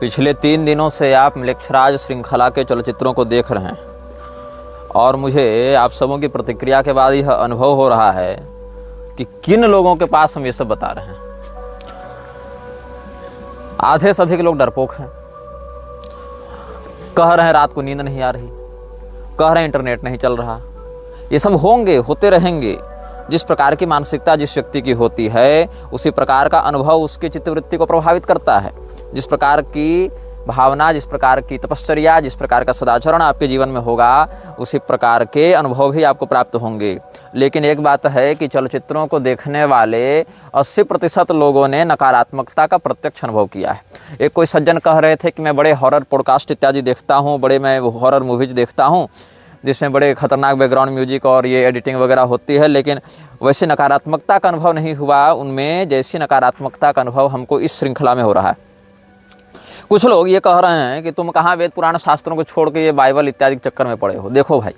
पिछले 3 दिनों से आप म्लेच्छराज श्रृंखला के चलचित्रों को देख रहे हैं और मुझे आप सबों की प्रतिक्रिया के बाद यह अनुभव हो रहा है कि किन लोगों के पास हम ये सब बता रहे हैं। आधे से अधिक लोग डरपोक हैं, कह रहे हैं रात को नींद नहीं आ रही, कह रहे हैं इंटरनेट नहीं चल रहा। ये सब होते रहेंगे। जिस प्रकार की मानसिकता जिस व्यक्ति की होती है उसी प्रकार का अनुभव उसकी चित्तवृत्ति को प्रभावित करता है। जिस प्रकार की भावना, जिस प्रकार की तपश्चर्या, जिस प्रकार का सदाचरण आपके जीवन में होगा उसी प्रकार के अनुभव भी आपको प्राप्त होंगे। लेकिन एक बात है कि चलचित्रों को देखने वाले 80% लोगों ने नकारात्मकता का प्रत्यक्ष अनुभव किया है। एक कोई सज्जन कह रहे थे कि मैं बड़े हॉरर पॉडकास्ट इत्यादि देखता हूँ, मैं हॉरर मूवीज देखता हूँ जिसमें बड़े खतरनाक बैकग्राउंड म्यूजिक और ये एडिटिंग वगैरह होती है, लेकिन वैसे नकारात्मकता का अनुभव नहीं हुआ उनमें जैसी नकारात्मकता का अनुभव हमको इस श्रृंखला में हो रहा है। कुछ लोग ये कह रहे हैं कि तुम कहाँ वेद पुराण शास्त्रों को छोड़ के ये बाइबल इत्यादि के चक्कर में पड़े हो। देखो भाई,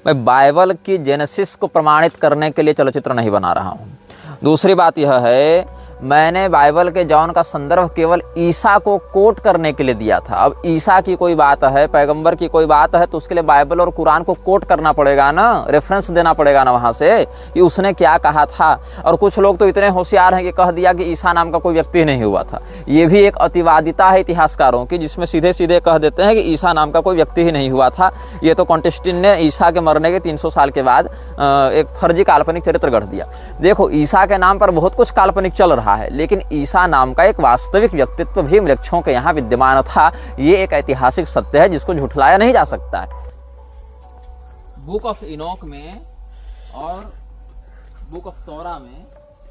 मैं बाइबल की जेनेसिस को प्रमाणित करने के लिए चलचित्र नहीं बना रहा हूँ। दूसरी बात यह है, मैंने बाइबल के जॉन का संदर्भ केवल ईसा को कोट करने के लिए दिया था। अब ईसा की कोई बात है, पैगंबर की कोई बात है, तो उसके लिए बाइबल और कुरान को कोट करना पड़ेगा ना, रेफरेंस देना पड़ेगा ना वहाँ से कि उसने क्या कहा था। और कुछ लोग तो इतने होशियार हैं कि कह दिया कि ईसा नाम का कोई व्यक्ति नहीं हुआ था। ये भी एक अतिवादिता है इतिहासकारों की, जिसमें सीधे सीधे कह देते हैं कि ईसा नाम का कोई व्यक्ति ही नहीं हुआ था। ये तो कॉन्टेस्टिन ने ईसा के मरने के 300 साल के बाद एक फर्जी काल्पनिक चरित्र गढ़ दिया। देखो, ईसा के नाम पर बहुत कुछ काल्पनिक चल रहा है, लेकिन ईसा नाम का एक वास्तविक व्यक्तित्व भी म्लेच्छों के यहाँ विद्यमान था। ये एक ऐतिहासिक सत्य है जिसको झुठलाया नहीं जा सकता है। बुक ऑफ इनोक में और बुक ऑफ तोरा में,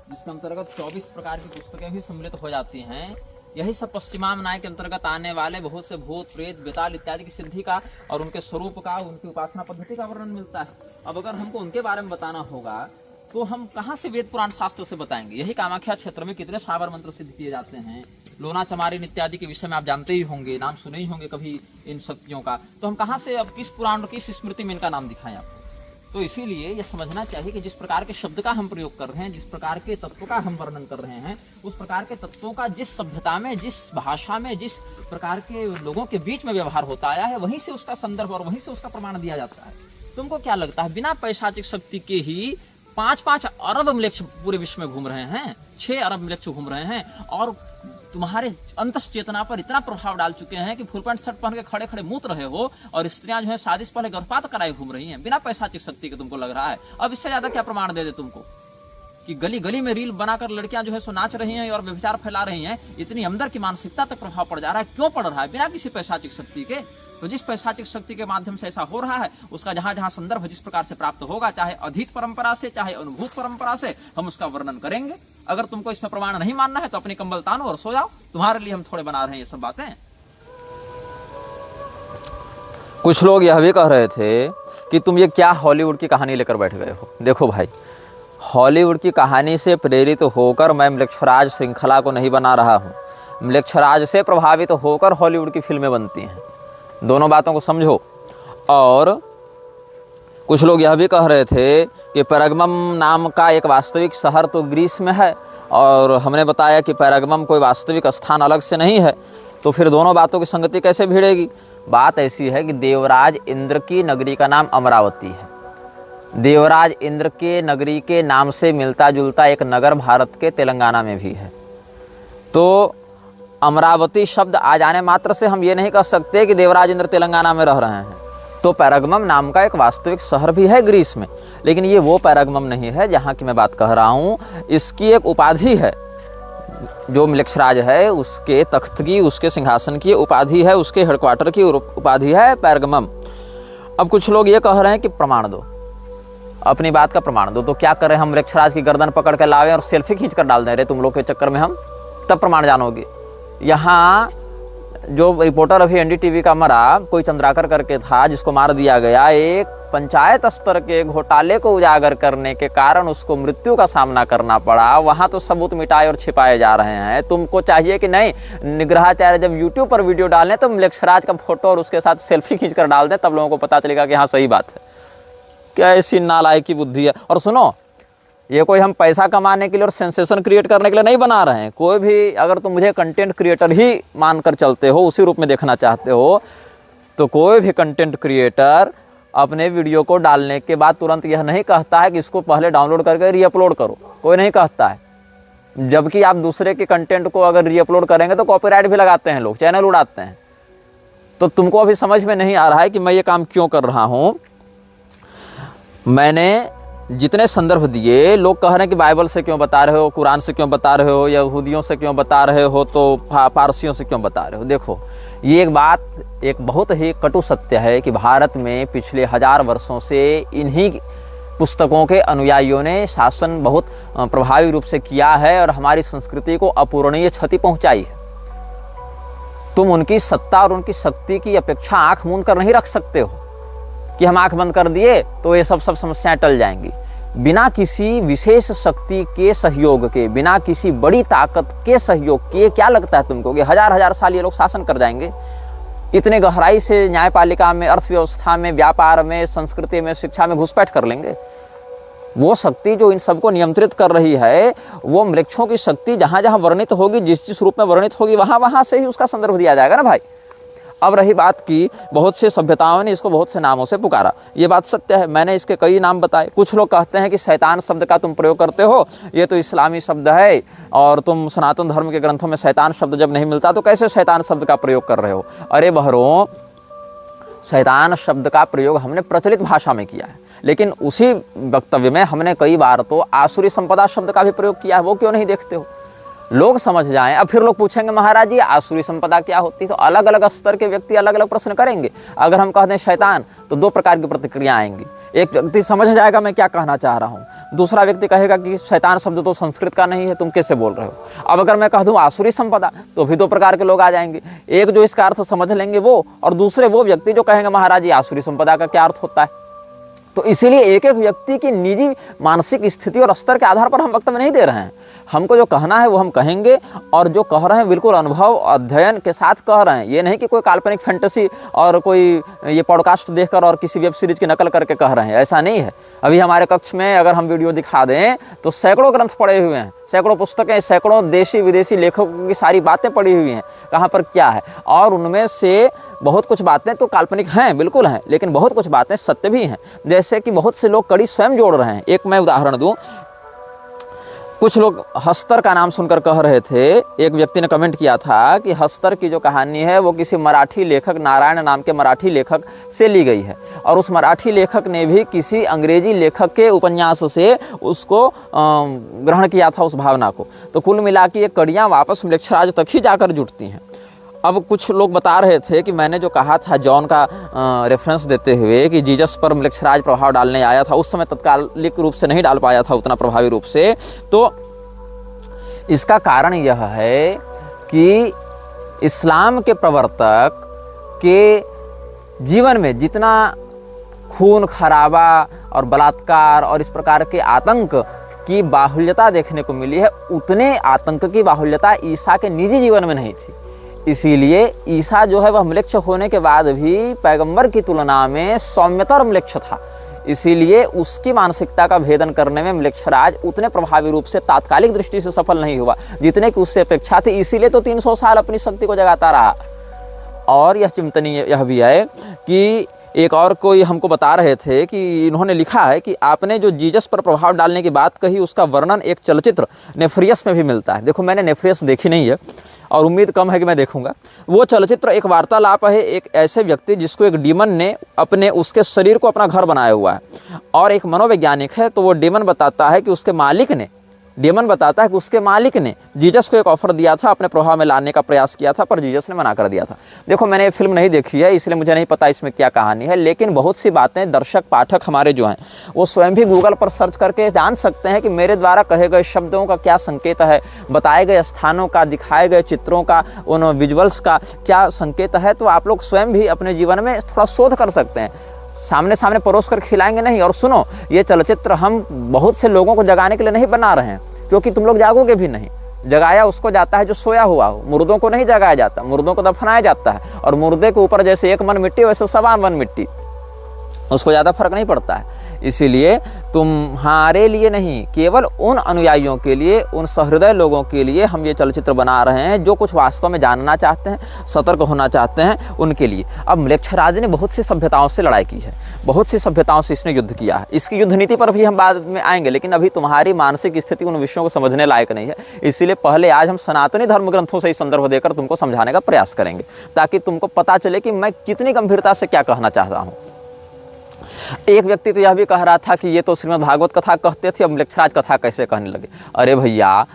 जिसके अंतर्गत 24 प्रकार की पुस्तकें भी सम्मिलित हो जाती हैं, यही सब पश्चिमाम न्याय के अंतर्गत आने वाले बहुत से भूत, प्रेत, बेताल इत्यादि की सिद्धि का और उनके स्वरूप का, उनकी उपासना पद्धति का वर्णन मिलता है। अब अगर हमको उनके बारे में बताना होगा तो हम कहाँ से वेद पुराण शास्त्र से बताएंगे। यही कामाख्या क्षेत्र में कितने साबर मंत्र सिद्ध किए जाते हैं। लोना चमारिन इत्यादि के विषय में आप जानते ही होंगे, नाम सुने ही होंगे कभी इन शक्तियों का। तो हम कहाँ से, अब किस पुराण, किस स्मृति में इनका नाम दिखाएं आपको। तो इसीलिए यह समझना चाहिए कि जिस प्रकार के शब्द का हम प्रयोग कर रहे हैं, जिस प्रकार के तत्व का हम वर्णन कर रहे हैं, उस प्रकार के तत्वों का जिस सभ्यता में, जिस भाषा में, जिस प्रकार के लोगों के बीच में व्यवहार होता आया है, वहीं से उसका संदर्भ और वहीं से उसका प्रमाण दिया जाता है। तुमको क्या लगता है, बिना पैशाचिक शक्ति के ही 5-5 अरब म्लेच्छ पूरे विश्व में घूम रहे हैं, 6 अरब म्लेच्छ घूम रहे हैं और तुम्हारे अंतस चेतना पर इतना प्रभाव डाल चुके हैं कि फुल पैंट शर्ट पहन के खड़े खड़े मूत रहे हो और स्त्रियां जो है शादी से पहले गर्भपात कराए घूम रही हैं बिना पैशाचिक शक्ति के। तुमको लग रहा है अब इससे ज्यादा क्या प्रमाण दे तुमको कि गली गली में रील बनाकर लड़कियां जो है सो नाच रही हैं और व्यभिचार फैला रही हैं। इतनी अंदर की मानसिकता तक प्रभाव पड़ जा रहा है। क्यों पड़ रहा है? बिना किसी पैशाचिक शक्ति के। तो जिस पैशाचिक शक्ति के माध्यम से ऐसा हो रहा है, उसका जहां जहां संदर्भ जिस प्रकार से प्राप्त होगा, चाहे अधीत परंपरा से, चाहे अनुभूत परंपरा से, हम उसका वर्णन करेंगे। अगर तुमको इसमें प्रमाण नहीं मानना है तो अपनी कंबल तानो और सो जाओ। तुम्हारे लिए हम थोड़े बना रहे हैं ये सब बातें। कुछ लोग यह भी कह रहे थे कि तुम ये क्या हॉलीवुड की कहानी लेकर बैठ गए हो। देखो भाई, हॉलीवुड की कहानी से प्रेरित होकर मैं म्लेच्छराज श्रृंखला को नहीं बना रहा हूँ। म्लेच्छराज से प्रभावित होकर हॉलीवुड की फिल्में बनती हैं। दोनों बातों को समझो। और कुछ लोग यह भी कह रहे थे कि पैरगमम नाम का एक वास्तविक शहर तो ग्रीस में है और हमने बताया कि पैरगमम कोई वास्तविक स्थान अलग से नहीं है। तो फिर दोनों बातों की संगति कैसे भिड़ेगी? बात ऐसी है कि देवराज इंद्र की नगरी का नाम अमरावती है। देवराज इंद्र के नगरी के नाम से मिलता जुलता एक नगर भारत के तेलंगाना में भी है। तो अमरावती शब्द आ जाने मात्र से हम ये नहीं कह सकते कि देवराज इंद्र तेलंगाना में रह रहे हैं। तो पैरगमम नाम का एक वास्तविक शहर भी है ग्रीस में, लेकिन ये वो पैरगमम नहीं है जहाँ की मैं बात कह रहा हूँ। इसकी एक उपाधि है, जो म्लेच्छराज है उसके तख्त की, उसके सिंहासन की उपाधि है, उसके हेडक्वार्टर की उपाधि है पैरगमम। अब कुछ लोग ये कह रहे हैं कि प्रमाण दो, अपनी बात का प्रमाण दो। तो क्या करें, हम म्लेच्छराज की गर्दन पकड़ के लावें और सेल्फी खींच कर डाल दें रे तुम लोग के चक्कर में हम, तब प्रमाण जानोगे। यहाँ जो रिपोर्टर अभी एनडीटीवी का मरा, कोई चंद्राकर करके था जिसको मार दिया गया, एक पंचायत स्तर के घोटाले को उजागर करने के कारण उसको मृत्यु का सामना करना पड़ा। वहाँ तो सबूत मिटाए और छिपाए जा रहे हैं। तुमको चाहिए कि नहीं, निग्रहाचार्य जब यूट्यूब पर वीडियो डालें तो म्लेच्छराज का फोटो और उसके साथ सेल्फी खींच कर डाल दें, तब लोगों को पता चलेगा कि हाँ सही बात है। क्या ऐसी नालायक की बुद्धि है। और सुनो, ये कोई हम पैसा कमाने के लिए और सेंसेशन क्रिएट करने के लिए नहीं बना रहे हैं। कोई भी अगर तुम मुझे कंटेंट क्रिएटर ही मानकर चलते हो, उसी रूप में देखना चाहते हो, तो कोई भी कंटेंट क्रिएटर अपने वीडियो को डालने के बाद तुरंत यह नहीं कहता है कि इसको पहले डाउनलोड करके रीअपलोड करो, कोई नहीं कहता है। जबकि आप दूसरे के कंटेंट को अगर रीअपलोड करेंगे तो कॉपीराइट भी लगाते हैं लोग, चैनल उड़ाते हैं। तो तुमको अभी समझ में नहीं आ रहा है कि मैं ये काम क्यों कर रहा हूँ। मैंने जितने संदर्भ दिए, लोग कह रहे हैं कि बाइबल से क्यों बता रहे हो, कुरान से क्यों बता रहे हो, यहूदियों से क्यों बता रहे हो, तो पारसियों से क्यों बता रहे हो। देखो, ये एक बहुत ही कटु सत्य है कि भारत में पिछले 1000 वर्षों से इन्हीं पुस्तकों के अनुयायियों ने शासन बहुत प्रभावी रूप से किया है और हमारी संस्कृति को अपूरणीय क्षति पहुंचाई है। तुम उनकी सत्ता और उनकी शक्ति की अपेक्षा आंख मूंद कर नहीं रख सकते हो कि हम आंख बंद कर दिए तो ये सब समस्याएं टल जाएंगी। बिना किसी विशेष शक्ति के सहयोग के, बिना किसी बड़ी ताकत के सहयोग के, क्या लगता है तुमको कि 1000 साल ये लोग शासन कर जाएंगे? इतने गहराई से न्यायपालिका में, अर्थव्यवस्था में, व्यापार में, संस्कृति में, शिक्षा में घुसपैठ कर लेंगे। वो शक्ति जो इन सबको नियंत्रित कर रही है, वो मृक्षों की शक्ति जहाँ जहाँ वर्णित होगी, जिस रूप में वर्णित होगी, वहाँ वहाँ से ही उसका संदर्भ दिया जाएगा ना भाई। अब रही बात की, बहुत से सभ्यताओं ने इसको बहुत से नामों से पुकारा, ये बात सत्य है। मैंने इसके कई नाम बताए। कुछ लोग कहते हैं कि शैतान शब्द का तुम प्रयोग करते हो, ये तो इस्लामी शब्द है और तुम सनातन धर्म के ग्रंथों में शैतान शब्द जब नहीं मिलता तो कैसे शैतान शब्द का प्रयोग कर रहे हो। अरे बहरों, शैतान शब्द का प्रयोग हमने प्रचलित भाषा में किया है, लेकिन उसी वक्तव्य में हमने कई बार तो आसुरी संपदा शब्द का भी प्रयोग किया है। वो क्यों नहीं देखते हो? लोग समझ जाएं। अब फिर लोग पूछेंगे महाराज जी आसुरी संपदा क्या होती है? तो अलग अलग स्तर के व्यक्ति अलग अलग प्रश्न करेंगे। अगर हम कह दें शैतान तो 2 प्रकार की प्रतिक्रिया आएंगी। एक व्यक्ति समझ जाएगा मैं क्या कहना चाह रहा हूँ, दूसरा व्यक्ति कहेगा कि शैतान शब्द तो संस्कृत का नहीं है, तुम कैसे बोल रहे हो। अब अगर मैं कह दूँ आसुरी संपदा तो भी 2 प्रकार के लोग आ जाएंगे। एक जो इसका अर्थ समझ लेंगे वो, और दूसरे वो व्यक्ति जो कहेंगे महाराज जी आसुरी संपदा का क्या अर्थ होता है। तो इसीलिए एक एक व्यक्ति की निजी मानसिक स्थिति और स्तर के आधार पर हम वक्तव्य नहीं दे रहे हैं। हमको जो कहना है वो हम कहेंगे, और जो कह रहे हैं बिल्कुल अनुभव अध्ययन के साथ कह रहे हैं। ये नहीं कि कोई काल्पनिक फैंटेसी और कोई ये पॉडकास्ट देखकर और किसी वेब सीरीज की नकल करके कह रहे हैं, ऐसा नहीं है। अभी हमारे कक्ष में अगर हम वीडियो दिखा दें तो सैकड़ों ग्रंथ पढ़े हुए हैं, सैकड़ों पुस्तकें, सैकड़ों देशी विदेशी लेखकों की सारी बातें पढ़ी हुई हैं, कहाँ पर क्या है। और उनमें से बहुत कुछ बातें तो काल्पनिक हैं, बिल्कुल हैं, लेकिन बहुत कुछ बातें सत्य भी हैं। जैसे कि बहुत से लोग कड़ी स्वयं जोड़ रहे हैं। एक मैं उदाहरण दूं, कुछ लोग हस्तर का नाम सुनकर कह रहे थे, एक व्यक्ति ने कमेंट किया था कि हस्तर की जो कहानी है वो किसी मराठी लेखक, नारायण नाम के मराठी लेखक से ली गई है, और उस मराठी लेखक ने भी किसी अंग्रेजी लेखक के उपन्यास से उसको ग्रहण किया था, उस भावना को। तो कुल मिला के ये कड़ियाँ वापस म्लेच्छराज तक ही जाकर जुटती हैं। अब कुछ लोग बता रहे थे कि मैंने जो कहा था जॉन का रेफरेंस देते हुए कि जीसस पर म्लेच्छराज प्रभाव डालने आया था, उस समय तत्कालिक रूप से नहीं डाल पाया था उतना प्रभावी रूप से। तो इसका कारण यह है कि इस्लाम के प्रवर्तक के जीवन में जितना खून खराबा और बलात्कार और इस प्रकार के आतंक की बाहुल्यता देखने को मिली है, उतने आतंक की बाहुल्यता ईसा के निजी जीवन में नहीं थी। इसीलिए ईसा जो है वह म्लेच्छ होने के बाद भी पैगंबर की तुलना में सौम्यतर म्लेच्छ था। इसीलिए उसकी मानसिकता का भेदन करने में म्लेच्छराज उतने प्रभावी रूप से तात्कालिक दृष्टि से सफल नहीं हुआ जितने की उससे अपेक्षा थी। इसीलिए तो 300 साल अपनी शक्ति को जगाता रहा। और यह चिंतनीय यह भी है कि एक और कोई हमको बता रहे थे कि इन्होंने लिखा है कि आपने जो जीसस पर प्रभाव डालने की बात कही उसका वर्णन एक चलचित्र नेफ्रियस में भी मिलता है। देखो, मैंने नेफ्रियस देखी नहीं है और उम्मीद कम है कि मैं देखूंगा। वो चलचित्र एक वार्तालाप है एक ऐसे व्यक्ति जिसको एक डीमन ने उसके शरीर को अपना घर बनाया हुआ है, और एक मनोवैज्ञानिक है। तो वो डीमन बताता है कि उसके मालिक ने जीसस को एक ऑफर दिया था, अपने प्रभाव में लाने का प्रयास किया था, पर जीसस ने मना कर दिया था। देखो, मैंने ये फिल्म नहीं देखी है इसलिए मुझे नहीं पता इसमें क्या कहानी है, लेकिन बहुत सी बातें दर्शक पाठक हमारे जो हैं वो स्वयं भी गूगल पर सर्च करके जान सकते हैं कि मेरे द्वारा कहे गए शब्दों का क्या संकेत है, बताए गए स्थानों का, दिखाए गए चित्रों का, उन विजुअल्स का क्या संकेत है। तो आप लोग स्वयं भी अपने जीवन में थोड़ा शोध कर सकते हैं। सामने सामने परोस कर खिलाएंगे नहीं। और सुनो, ये चलचित्र हम बहुत से लोगों को जगाने के लिए नहीं बना रहे हैं, क्योंकि तुम लोग जागोगे भी नहीं। जगाया उसको जाता है जो सोया हुआ हो, मुर्दों को नहीं जगाया जाता, मुर्दों को दफनाया जाता है। और मुर्दे के ऊपर जैसे 1 मन मिट्टी वैसे 1.25 मन मिट्टी, उसको ज़्यादा फर्क नहीं पड़ता है। इसीलिए तुम्हारे लिए नहीं, केवल उन अनुयायियों के लिए, उन सहृदय लोगों के लिए हम ये चलचित्र बना रहे हैं जो कुछ वास्तव में जानना चाहते हैं, सतर्क होना चाहते हैं, उनके लिए। अब म्लेच्छराज ने बहुत सी सभ्यताओं से लड़ाई की है, बहुत सी सभ्यताओं से इसने युद्ध किया है। इसकी युद्ध नीति पर भी हम बाद में आएंगे, लेकिन अभी तुम्हारी मानसिक स्थिति उन विषयों को समझने लायक नहीं है। इसीलिए पहले आज हम सनातनी धर्म ग्रंथों से ही संदर्भ देकर तुमको समझाने का प्रयास करेंगे, ताकि तुमको पता चले कि मैं कितनी गंभीरता से क्या कहना चाहता हूँ। एक व्यक्ति तो यह भी कह रहा था कि ये तो श्रीमद् भागवत कथा कहते थे, अब म्लेच्छराज कथा कैसे कहने लगे। अरे भैया,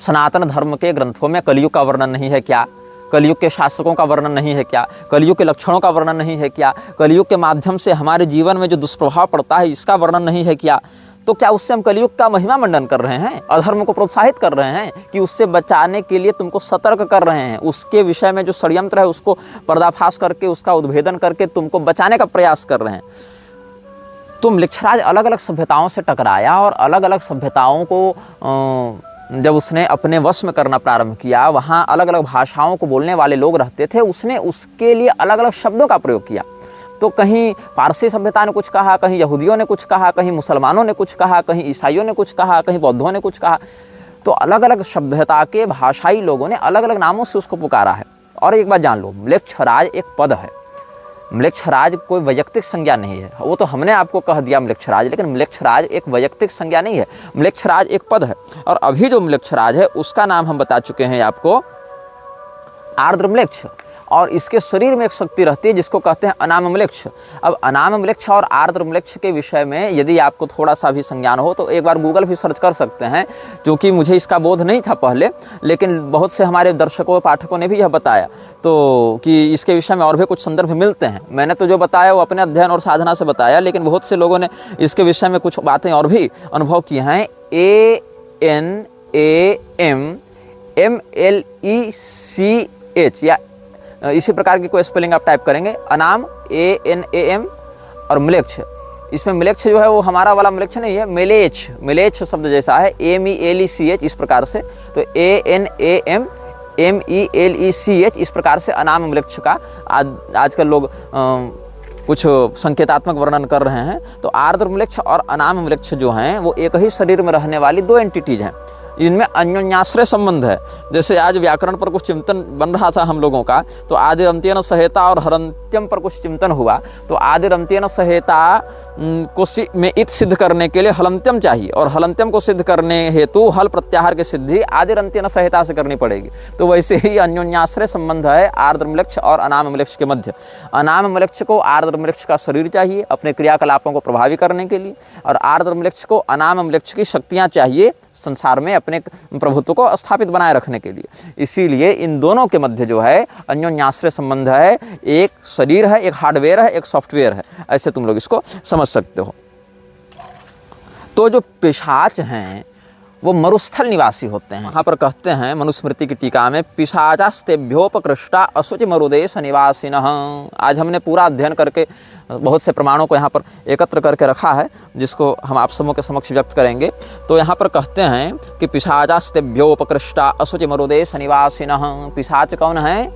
सनातन धर्म के ग्रंथों में कलयुग का वर्णन नहीं है क्या? कलयुग के शासकों का वर्णन नहीं है क्या? कलयुग के लक्षणों का वर्णन नहीं है क्या? कलयुग के माध्यम से हमारे जीवन में जो दुष्प्रभाव पड़ता है इसका वर्णन नहीं है क्या? तो क्या उससे हम कलयुग का महिमा मंडन कर रहे हैं, अधर्म को प्रोत्साहित कर रहे हैं, कि उससे बचाने के लिए तुमको सतर्क कर रहे हैं, उसके विषय में जो षड्यंत्र है उसको पर्दाफाश करके, उसका उद्भेदन करके तुमको बचाने का प्रयास कर रहे हैं? तो म्लेच्छराज अलग अलग सभ्यताओं से टकराया और अलग अलग सभ्यताओं को जब उसने अपने वश में करना प्रारंभ किया, वहाँ अलग अलग भाषाओं को बोलने वाले लोग रहते थे, उसने उसके लिए अलग अलग शब्दों का प्रयोग किया। तो कहीं पारसी सभ्यता ने कुछ कहा, कहीं यहूदियों ने कुछ कहा, कहीं मुसलमानों ने कुछ कहा, कहीं ईसाइयों ने कुछ कहा, कहीं बौद्धों ने कुछ कहा। तो अलग अलग सभ्यता के भाषाई लोगों ने अलग अलग नामों से उसको पुकारा है। और एक बात जान लो, म्लेच्छराज एक पद है, म्लेच्छराज कोई वैयक्तिक संज्ञा नहीं है। वो तो हमने आपको कह दिया म्लेच्छराज, लेकिन म्लेच्छराज एक वैयक्तिक संज्ञा नहीं है, म्लेच्छराज एक पद है। और अभी जो म्लेच्छराज है उसका नाम हम बता चुके हैं आपको, आर्द्र म्लेच्छ। और इसके शरीर में एक शक्ति रहती है जिसको कहते हैं अनाम म्लेच्छ। अब अनाम म्लेच्छ और आर्द्र म्लेच्छ के विषय में यदि आपको थोड़ा सा भी संज्ञान हो तो एक बार गूगल भी सर्च कर सकते हैं, क्योंकि मुझे इसका बोध नहीं था पहले, लेकिन बहुत से हमारे दर्शकों पाठकों ने भी यह बताया तो कि इसके विषय में और भी कुछ संदर्भ मिलते हैं। मैंने तो जो बताया वो अपने अध्ययन और साधना से बताया, लेकिन बहुत से लोगों ने इसके विषय में कुछ बातें और भी अनुभव की हैं। ANAMMLECH या इसी प्रकार की कोई स्पेलिंग आप टाइप करेंगे, अनाम ANAM और म्लेच्छ। इसमें म्लेच्छ जो है वो हमारा वाला म्लेच्छ नहीं है, मेलेच्छ, मेलेच्छ शब्द जैसा है, MELECH इस प्रकार से। तो ANAMMELECH इस प्रकार से अनाम म्लेच्छ का आजकल लोग कुछ संकेतात्मक वर्णन कर रहे हैं। तो आर्द्र म्लेच्छ और अनाम म्लेच्छ जो हैं वो एक ही शरीर में रहने वाली दो एंटिटीज हैं, इनमें अन्योन्याश्रय संबंध है। जैसे आज व्याकरण पर कुछ चिंतन बन रहा था हम लोगों का, तो आदिरंत्येन सहेता और हरंत्यम पर कुछ चिंतन हुआ। तो आदिरंत्येन सहेता को में इत सिद्ध करने के लिए हलंत्यम चाहिए, और हलंत्यम को सिद्ध करने हेतु हल प्रत्याहार की सिद्धि आदिरंत्येन सहेता से करनी पड़ेगी। तो वैसे ही अन्योन्याश्रय संबंध है आर्द्र म्लेच्छ और अनाम म्लेच्छ के मध्य। अनाम म्लेच्छ को आर्द्र म्लेच्छ का शरीर चाहिए अपने क्रियाकलापों को प्रभावी करने के लिए, और आर्द्र म्लेच्छ को अनाम म्लेच्छ की शक्तियाँ चाहिए संसार में अपने प्रभुत्व को स्थापित बनाए रखने के लिए। इसीलिए इन दोनों के मध्य जो है अन्योन्याश्रय संबंध है, एक शरीर है, एक हार्डवेयर है, एक सॉफ्टवेयर है। ऐसे तुम लोग इसको समझ सकते हो। तो जो पिशाच हैं वो मरुस्थल निवासी होते हैं। यहाँ पर कहते हैं मनुस्मृति की टीका में, पिशाचास्तेभ्योपकृष्टा असुचि मरुदेश निवासिनः। आज हमने पूरा अध्ययन करके बहुत से प्रमाणों को यहाँ पर एकत्र करके रखा है, जिसको हम आप सबों के समक्ष व्यक्त करेंगे। तो यहाँ पर कहते हैं कि पिशाचास्तेभ्योपकृष्टा असुचि मरुदेश निवासिनः। पिशाच कौन है?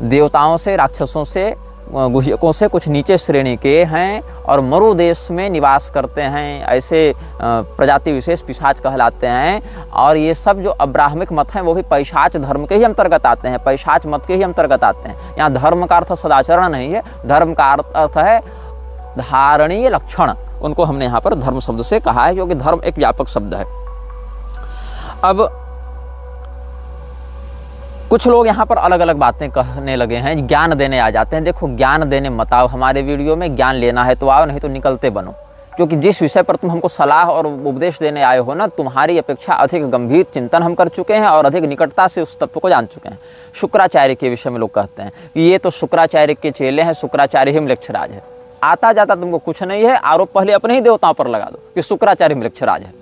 देवताओं से, राक्षसों से, गुह्यकों से कुछ नीचे श्रेणी के हैं और मरु देश में निवास करते हैं। ऐसे प्रजाति विशेष पिशाच कहलाते हैं। और ये सब जो अब्राह्मिक मत हैं वो भी पैशाच धर्म के ही अंतर्गत आते हैं, पैशाच मत के ही अंतर्गत आते हैं। यहाँ धर्म का अर्थ सदाचरण नहीं है, धर्म का अर्थ है धारणीय लक्षण। उनको हमने यहाँ पर धर्म शब्द से कहा है, क्योंकि धर्म एक व्यापक शब्द है। अब कुछ लोग यहाँ पर अलग अलग बातें कहने लगे हैं, ज्ञान देने आ जाते हैं। देखो, ज्ञान देने मत आओ हमारे वीडियो में, ज्ञान लेना है तो आओ, नहीं तो निकलते बनो। क्योंकि जिस विषय पर तुम हमको सलाह और उपदेश देने आए हो ना, तुम्हारी अपेक्षा अधिक गंभीर चिंतन हम कर चुके हैं और अधिक निकटता से उस तत्व को जान चुके हैं। शुक्राचार्य के विषय में लोग कहते हैं कि ये तो शुक्राचार्य के चेले हैं, शुक्राचार्य ही म्लेच्छराज है। आता जाता तुमको कुछ नहीं है, आरोप पहले अपने ही देवताओं पर लगा दो कि शुक्राचार्य म्लेच्छराज है।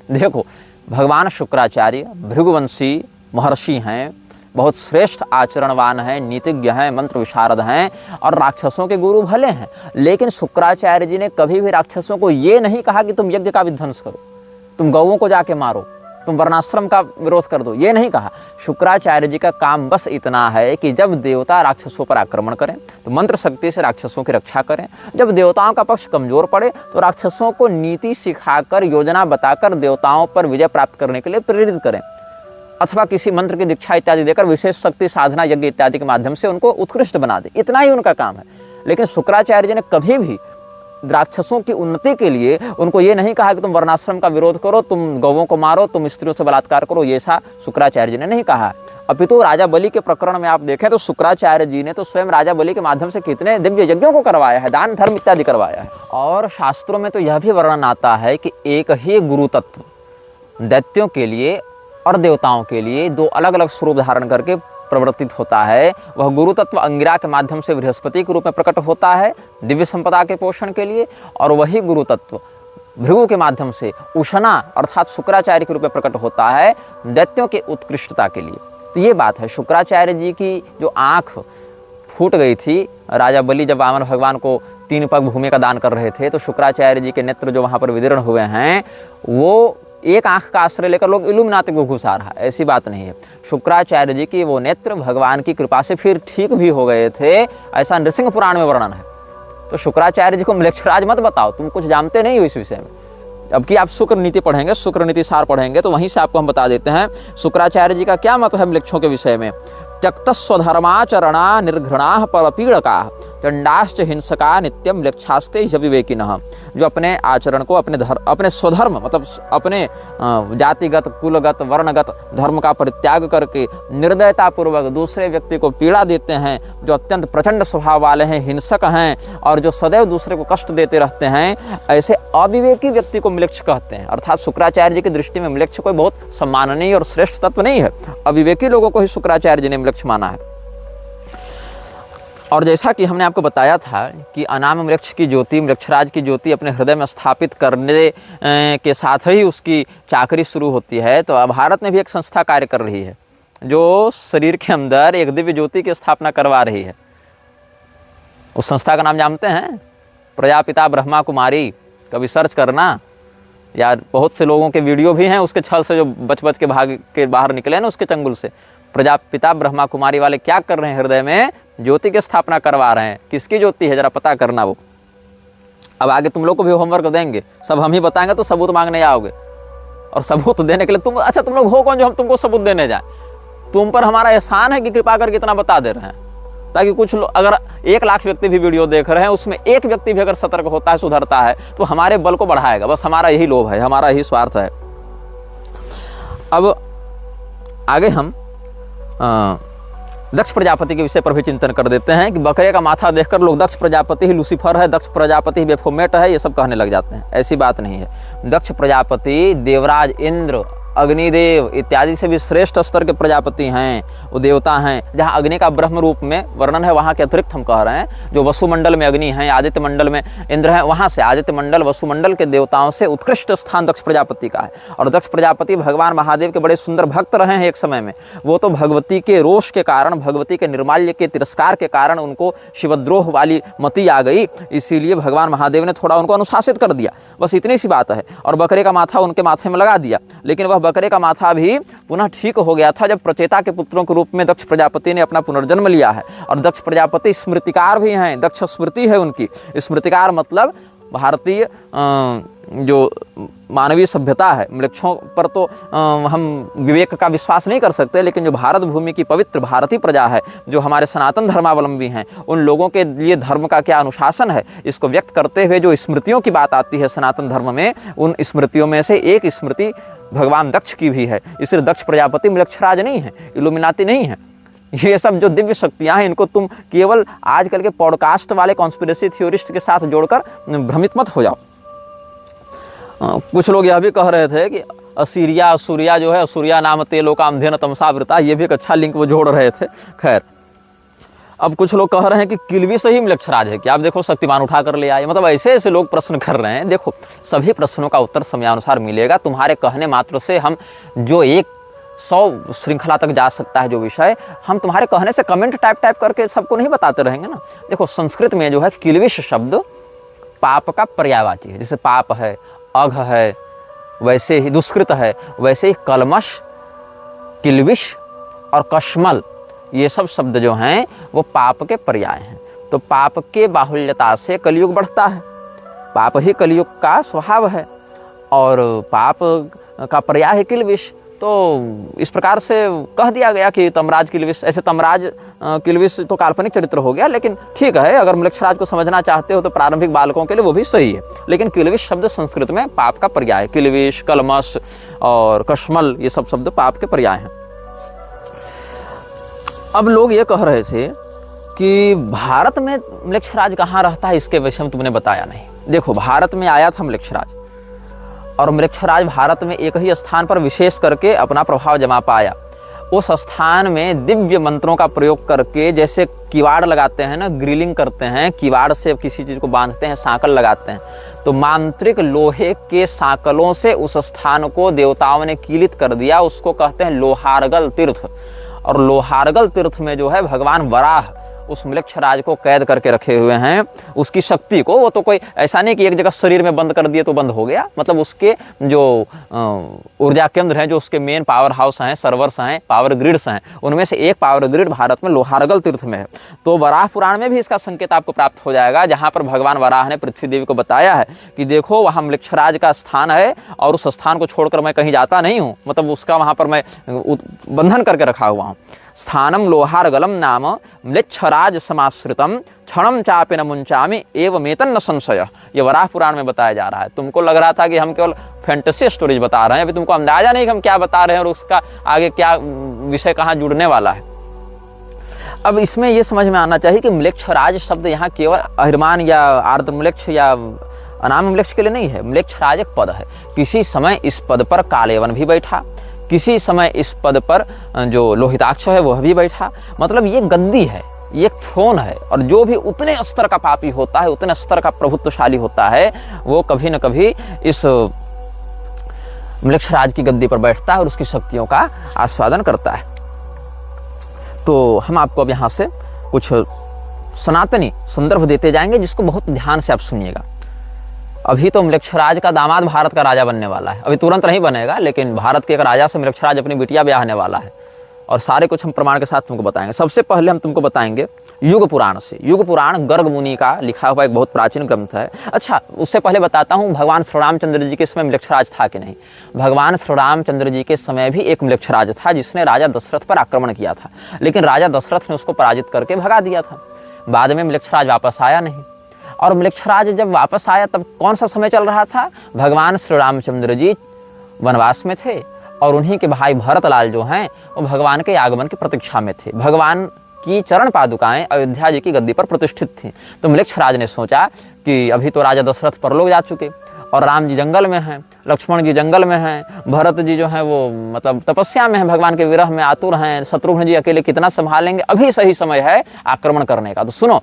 देखो, भगवान शुक्राचार्य भृगुवंशी महर्षि हैं, बहुत श्रेष्ठ आचरणवान हैं, नीतिज्ञ हैं, मंत्र विशारद हैं और राक्षसों के गुरु भले हैं। लेकिन शुक्राचार्य जी ने कभी भी राक्षसों को ये नहीं कहा कि तुम यज्ञ का विध्वंस करो, तुम गौओं को जाके मारो, तुम वर्णाश्रम का विरोध कर दो, ये नहीं कहा। शुक्राचार्य जी का काम बस इतना है कि जब देवता राक्षसों पर आक्रमण करें तो मंत्र शक्ति से राक्षसों की रक्षा करें, जब देवताओं का पक्ष कमजोर पड़े तो राक्षसों को नीति सिखाकर, योजना बताकर देवताओं पर विजय प्राप्त करने के लिए प्रेरित करें, अथवा किसी मंत्र की दीक्षा इत्यादि देकर विशेष शक्ति साधना यज्ञ इत्यादि के माध्यम से उनको उत्कृष्ट बना दे। इतना ही उनका काम है। लेकिन शुक्राचार्य जी ने कभी भी राक्षसों की उन्नति के लिए उनको ये नहीं कहा कि तुम वर्णाश्रम का विरोध करो, तुम गौवों को मारो, तुम स्त्रियों से बलात्कार करो, ये ऐसा शुक्राचार्य जी ने नहीं कहा। अपितु राजा बलि के प्रकरण में आप देखें तो शुक्राचार्य जी ने तो स्वयं राजा बलि के माध्यम से कितने दिव्य यज्ञों को करवाया है, दान धर्म इत्यादि करवाया है। और शास्त्रों में तो यह भी वर्णन आता है कि एक ही गुरु तत्व दैत्यों के लिए और देवताओं के लिए दो अलग अलग स्वरूप धारण करके प्रवर्तित होता है। वह गुरु तत्व अंगिरा के माध्यम से बृहस्पति के रूप में प्रकट होता है दिव्य संपदा के पोषण के लिए, और वही गुरु तत्व भृगु के माध्यम से उशना अर्थात शुक्राचार्य के रूप में प्रकट होता है दैत्यों के उत्कृष्टता के लिए। तो ये बात है। शुक्राचार्य जी की जो आँख फूट गई थी, राजा बलि जब वामन भगवान को 3 पग भूमि का दान कर रहे थे, तो शुक्राचार्य जी के नेत्र जो वहाँ पर विदीर्ण हुए हैं, वो एक आंख का आश्रय लेकर लोग इल्यूमिनाती को घुसा रहा, ऐसी बात नहीं है। शुक्राचार्य जी की वो नेत्र भगवान की कृपा से फिर ठीक भी हो गए थे, ऐसा नृसिंह पुराण में वर्णन है। तो शुक्राचार्य जी को म्लेच्छराज मत बताओ, तुम कुछ जानते नहीं हो इस विषय में। अब कि आप शुक्र नीति पढ़ेंगे, शुक्र नीति सार पढ़ेंगे, तो वहीं से आपको हम बता देते हैं शुक्राचार्य जी का क्या मत है म्लेच्छों के विषय में। त्यक्तस्वधर्माचरणा निर्घृणा परपीड़का चंडाश्च हिंसका नित्यम म्लेच्छास्ते विवेकिनः। जो अपने आचरण को, अपने स्वधर्म मतलब अपने जातिगत, कुलगत, वर्णगत धर्म का परित्याग करके निर्दयतापूर्वक दूसरे व्यक्ति को पीड़ा देते हैं, जो अत्यंत प्रचंड स्वभाव वाले हैं, हिंसक हैं और जो सदैव दूसरे को कष्ट देते रहते हैं, ऐसे अविवेकी व्यक्ति को म्लेच्छ कहते हैं। अर्थात शुक्राचार्य जी की दृष्टि में म्लेच्छ कोई बहुत सम्माननीय और श्रेष्ठ तत्व नहीं है, अविवेकी लोगों को ही शुक्राचार्य जी ने म्लेच्छ माना है। और जैसा कि हमने आपको बताया था कि अनाम वृक्ष की ज्योति, वृक्षराज की ज्योति अपने हृदय में स्थापित करने के साथ ही उसकी चाकरी शुरू होती है। तो अब भारत में भी एक संस्था कार्य कर रही है जो शरीर के अंदर एक दिव्य ज्योति की स्थापना करवा रही है। उस संस्था का नाम जानते हैं? प्रजापिता ब्रह्मा कुमारी। कभी सर्च करना, या बहुत से लोगों के वीडियो भी हैं उसके छल से जो बच बच के भाग के बाहर निकले ना उसके चंगुल से। प्रजापिता ब्रह्मा कुमारी वाले क्या कर रहे हैं? हृदय में ज्योति की स्थापना करवा रहे हैं। किसकी ज्योति है जरा पता करना वो। अब आगे तुम लोग को भी होमवर्क देंगे, सब हम ही बताएंगे तो सबूत मांगने जाओगे, और सबूत देने के लिए तुम लोग हो कौन जो हम तुमको सबूत देने जाए? तुम पर हमारा एहसान है कि कृपा करके इतना बता दे रहे हैं, ताकि कुछ लोग, अगर 1 लाख व्यक्ति भी वीडियो देख रहे हैं, उसमें एक व्यक्ति भी अगर सतर्क होता है, सुधरता है, तो हमारे बल को बढ़ाएगा। बस हमारा यही लोभ है, हमारा यही स्वार्थ है। अब आगे हम दक्ष प्रजापति के विषय पर भी चिंतन कर देते हैं कि बकरे का माथा देखकर लोग दक्ष प्रजापति ही लूसीफर है, दक्ष प्रजापति ही बेफोमेट है, ये सब कहने लग जाते हैं। ऐसी बात नहीं है। दक्ष प्रजापति देवराज इंद्र, अग्निदेव इत्यादि से भी श्रेष्ठ स्तर के प्रजापति हैं, वो देवता हैं। जहाँ अग्नि का ब्रह्म रूप में वर्णन है, वहाँ के अतिरिक्त हम कह रहे हैं जो वसुमंडल में अग्नि हैं, आदित्य मंडल में इंद्र हैं, वहाँ से आदित्य मंडल वसुमंडल के देवताओं से उत्कृष्ट स्थान दक्ष प्रजापति का है। और दक्ष प्रजापति भगवान महादेव के बड़े सुंदर भक्त रहे हैं एक समय में। वो तो भगवती के रोष के कारण, भगवती के निर्माल्य के तिरस्कार के कारण उनको शिवद्रोह वाली मति आ गई, इसीलिए भगवान महादेव ने थोड़ा उनको अनुशासित कर दिया, बस इतनी सी बात है। और बकरे का माथा उनके माथे में लगा दिया, लेकिन वह बकरे का माथा भी पुनः ठीक हो गया था जब प्रचेता के पुत्रों के रूप में दक्ष प्रजापति ने अपना पुनर्जन्म लिया है। और दक्ष प्रजापति स्मृतिकार भी हैं, दक्ष स्मृति है उनकी। स्मृतिकार मतलब भारतीय जो मानवीय सभ्यता है, वृक्षों पर तो हम विवेक का विश्वास नहीं कर सकते, लेकिन जो भारत भूमि की पवित्र भारतीय प्रजा है, जो हमारे सनातन धर्मावलंबी हैं, उन लोगों के लिए धर्म का क्या अनुशासन है, इसको व्यक्त करते हुए जो स्मृतियों की बात आती है सनातन धर्म में, उन स्मृतियों में से एक स्मृति भगवान दक्ष की भी है। इसलिए दक्ष प्रजापति म्लेच्छराज नहीं है, इल्यूमिनाती नहीं है। ये सब जो दिव्य शक्तियां हैं, इनको तुम केवल आजकल के पॉडकास्ट वाले कॉन्स्पिरेसी थ्योरिस्ट के साथ जोड़कर भ्रमित मत हो जाओ। कुछ लोग यह भी कह रहे थे कि असूर्या जो है, असूर्या नाम ते लोकामधेन तमसावृता, ये भी एक अच्छा लिंक वो जोड़ रहे थे। खैर, अब कुछ लोग कह रहे हैं कि किलवी से ही म्लेच्छराज है कि आप देखो शक्तिमान उठा कर ले आए। मतलब ऐसे ऐसे लोग प्रश्न कर रहे हैं। देखो, सभी प्रश्नों का उत्तर समयानुसार मिलेगा। तुम्हारे कहने मात्र से हम जो 100 श्रृंखला तक जा सकता है जो विषय, हम तुम्हारे कहने से कमेंट टाइप करके सबको नहीं बताते रहेंगे ना। देखो, संस्कृत में जो है किलविश शब्द पाप का पर्यायवाची है। जैसे पाप है, अघ है, वैसे ही दुष्कृत है, वैसे ही कलमश, किल्विश और कश्मल, ये सब शब्द जो हैं वो पाप के पर्याय हैं। तो पाप के बाहुल्यता से कलयुग बढ़ता है, पाप ही कलयुग का स्वभाव है, और पाप का पर्याय है किल्विश। तो इस प्रकार से कह दिया गया कि तमराज किल्विश। ऐसे तमराज किल्विश तो काल्पनिक चरित्र हो गया, लेकिन ठीक है, अगर म्लेच्छराज को समझना चाहते हो तो प्रारंभिक बालकों के लिए वो भी सही है। लेकिन किल्विश शब्द संस्कृत में पाप का पर्याय, किल्विश, कलमश और कश्मल, ये सब शब्द पाप के पर्याय हैं। अब लोग ये कह रहे थे कि भारत में म्लेच्छराज कहाँ रहता है, इसके विषय में तुमने बताया नहीं। देखो, भारत में आया था म्लेच्छराज, और म्लेच्छराज भारत में एक ही स्थान पर विशेष करके अपना प्रभाव जमा पाया। उस स्थान में दिव्य मंत्रों का प्रयोग करके, जैसे किवाड़ लगाते हैं ना, ग्रिलिंग करते हैं, किवाड़ से किसी चीज को बांधते हैं, सांकल लगाते हैं, तो मांत्रिक लोहे के सांकलों से उस स्थान को देवताओं ने कीलित कर दिया। उसको कहते हैं लोहारगल तीर्थ। और लोहारगल तीर्थ में जो है भगवान वराह उस म्लेच्छराज को कैद करके रखे हुए हैं। उसकी शक्ति को, वो तो कोई ऐसा नहीं कि एक जगह शरीर में बंद कर दिए तो बंद हो गया, मतलब उसके जो ऊर्जा केंद्र हैं, जो उसके मेन पावर हाउस हैं, सर्वर्स हैं, पावर ग्रिड्स हैं, उनमें से एक पावर ग्रिड भारत में लोहारगल तीर्थ में है। तो वराह पुराण में भी इसका संकेत आपको प्राप्त हो जाएगा, जहां पर भगवान वराह ने पृथ्वी देवी को बताया है कि देखो वहां म्लेच्छराज का स्थान है, और उस स्थान को छोड़कर मैं कहीं जाता नहीं हूं, मतलब उसका वहां पर मैं बंधन करके रखा हुआ हूं। स्थानम लोहारगलम नाम म्लेच्छराज समाश्रितम क्षणम चापि न मुंचामि एवमेतन न संशय। ये वराह पुराण में बताया जा रहा है। तुमको लग रहा था कि हम केवल फैंटेसी स्टोरीज बता रहे हैं, अभी तुमको अंदाजा नहीं कि हम क्या बता रहे हैं और उसका आगे क्या विषय कहाँ जुड़ने वाला है। अब इसमें यह समझ में आना चाहिए कि म्लेच्छराज शब्द यहाँ केवल अहिर्मान या आर्द्रम्लेच्छ या अनामम्लेच्छ के लिए नहीं है। म्लेच्छराज एक पद है। किसी समय इस पद पर कालेवन भी बैठा, किसी समय इस पद पर जो लोहिताक्ष है वह भी बैठा। मतलब ये गद्दी है, ये एक थ्रोन है, और जो भी उतने स्तर का पापी होता है, उतने स्तर का प्रभुत्वशाली होता है, वो कभी न कभी इस म्लेच्छराज की गद्दी पर बैठता है और उसकी शक्तियों का आस्वादन करता है। तो हम आपको अब यहाँ से कुछ सनातनी संदर्भ देते जाएंगे, जिसको बहुत ध्यान से आप सुनिएगा। अभी तो म्लेच्छराज का दामाद भारत का राजा बनने वाला है, अभी तुरंत नहीं बनेगा, लेकिन भारत के एक राजा से म्लेच्छराज अपनी बिटिया ब्याहने वाला है, और सारे कुछ हम प्रमाण के साथ तुमको बताएंगे। सबसे पहले हम तुमको बताएंगे युग पुराण से। युग पुराण गर्ग मुनि का लिखा हुआ एक बहुत प्राचीन ग्रंथ है। अच्छा, उससे पहले बताता हूँ भगवान श्री रामचंद्र जी के समय म्लेच्छराज था कि नहीं। भगवान श्री रामचंद्र जी के समय भी एक म्लेच्छराज था, जिसने राजा दशरथ पर आक्रमण किया था, लेकिन राजा दशरथ ने उसको पराजित करके भगा दिया था। बाद में म्लेच्छराज वापस आया नहीं, और म्लेच्छराज जब वापस आया तब कौन सा समय चल रहा था? भगवान श्री रामचंद्र जी वनवास में थे, और उन्हीं के भाई भरतलाल जो हैं वो भगवान के आगमन की प्रतीक्षा में थे। भगवान की चरण पादुकाएं अयोध्या जी की गद्दी पर प्रतिष्ठित थीं। तो म्लेच्छराज ने सोचा कि अभी तो राजा दशरथ परलोक जा चुके, और राम जी जंगल में हैं, लक्ष्मण जी जंगल में हैं, भरत जी जो हैं वो मतलब तपस्या में हैं, भगवान के विरह में आतुर हैं, शत्रुघ्न जी अकेले कितना संभालेंगे, अभी सही समय है आक्रमण करने का। तो सुनो,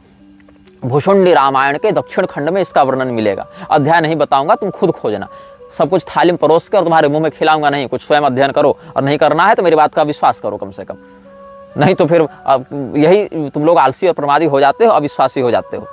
भुषुंडी रामायण के दक्षिण खंड में इसका वर्णन मिलेगा। अध्याय नहीं बताऊंगा, तुम खुद खोजना, सब कुछ थाली में परोस कर तुम्हारे मुंह में खिलाऊंगा नहीं, कुछ स्वयं अध्ययन करो, और नहीं करना है तो मेरी बात का विश्वास करो कम से कम, नहीं तो फिर यही तुम लोग आलसी और प्रमादी हो जाते हो, अविश्वासी हो जाते हो।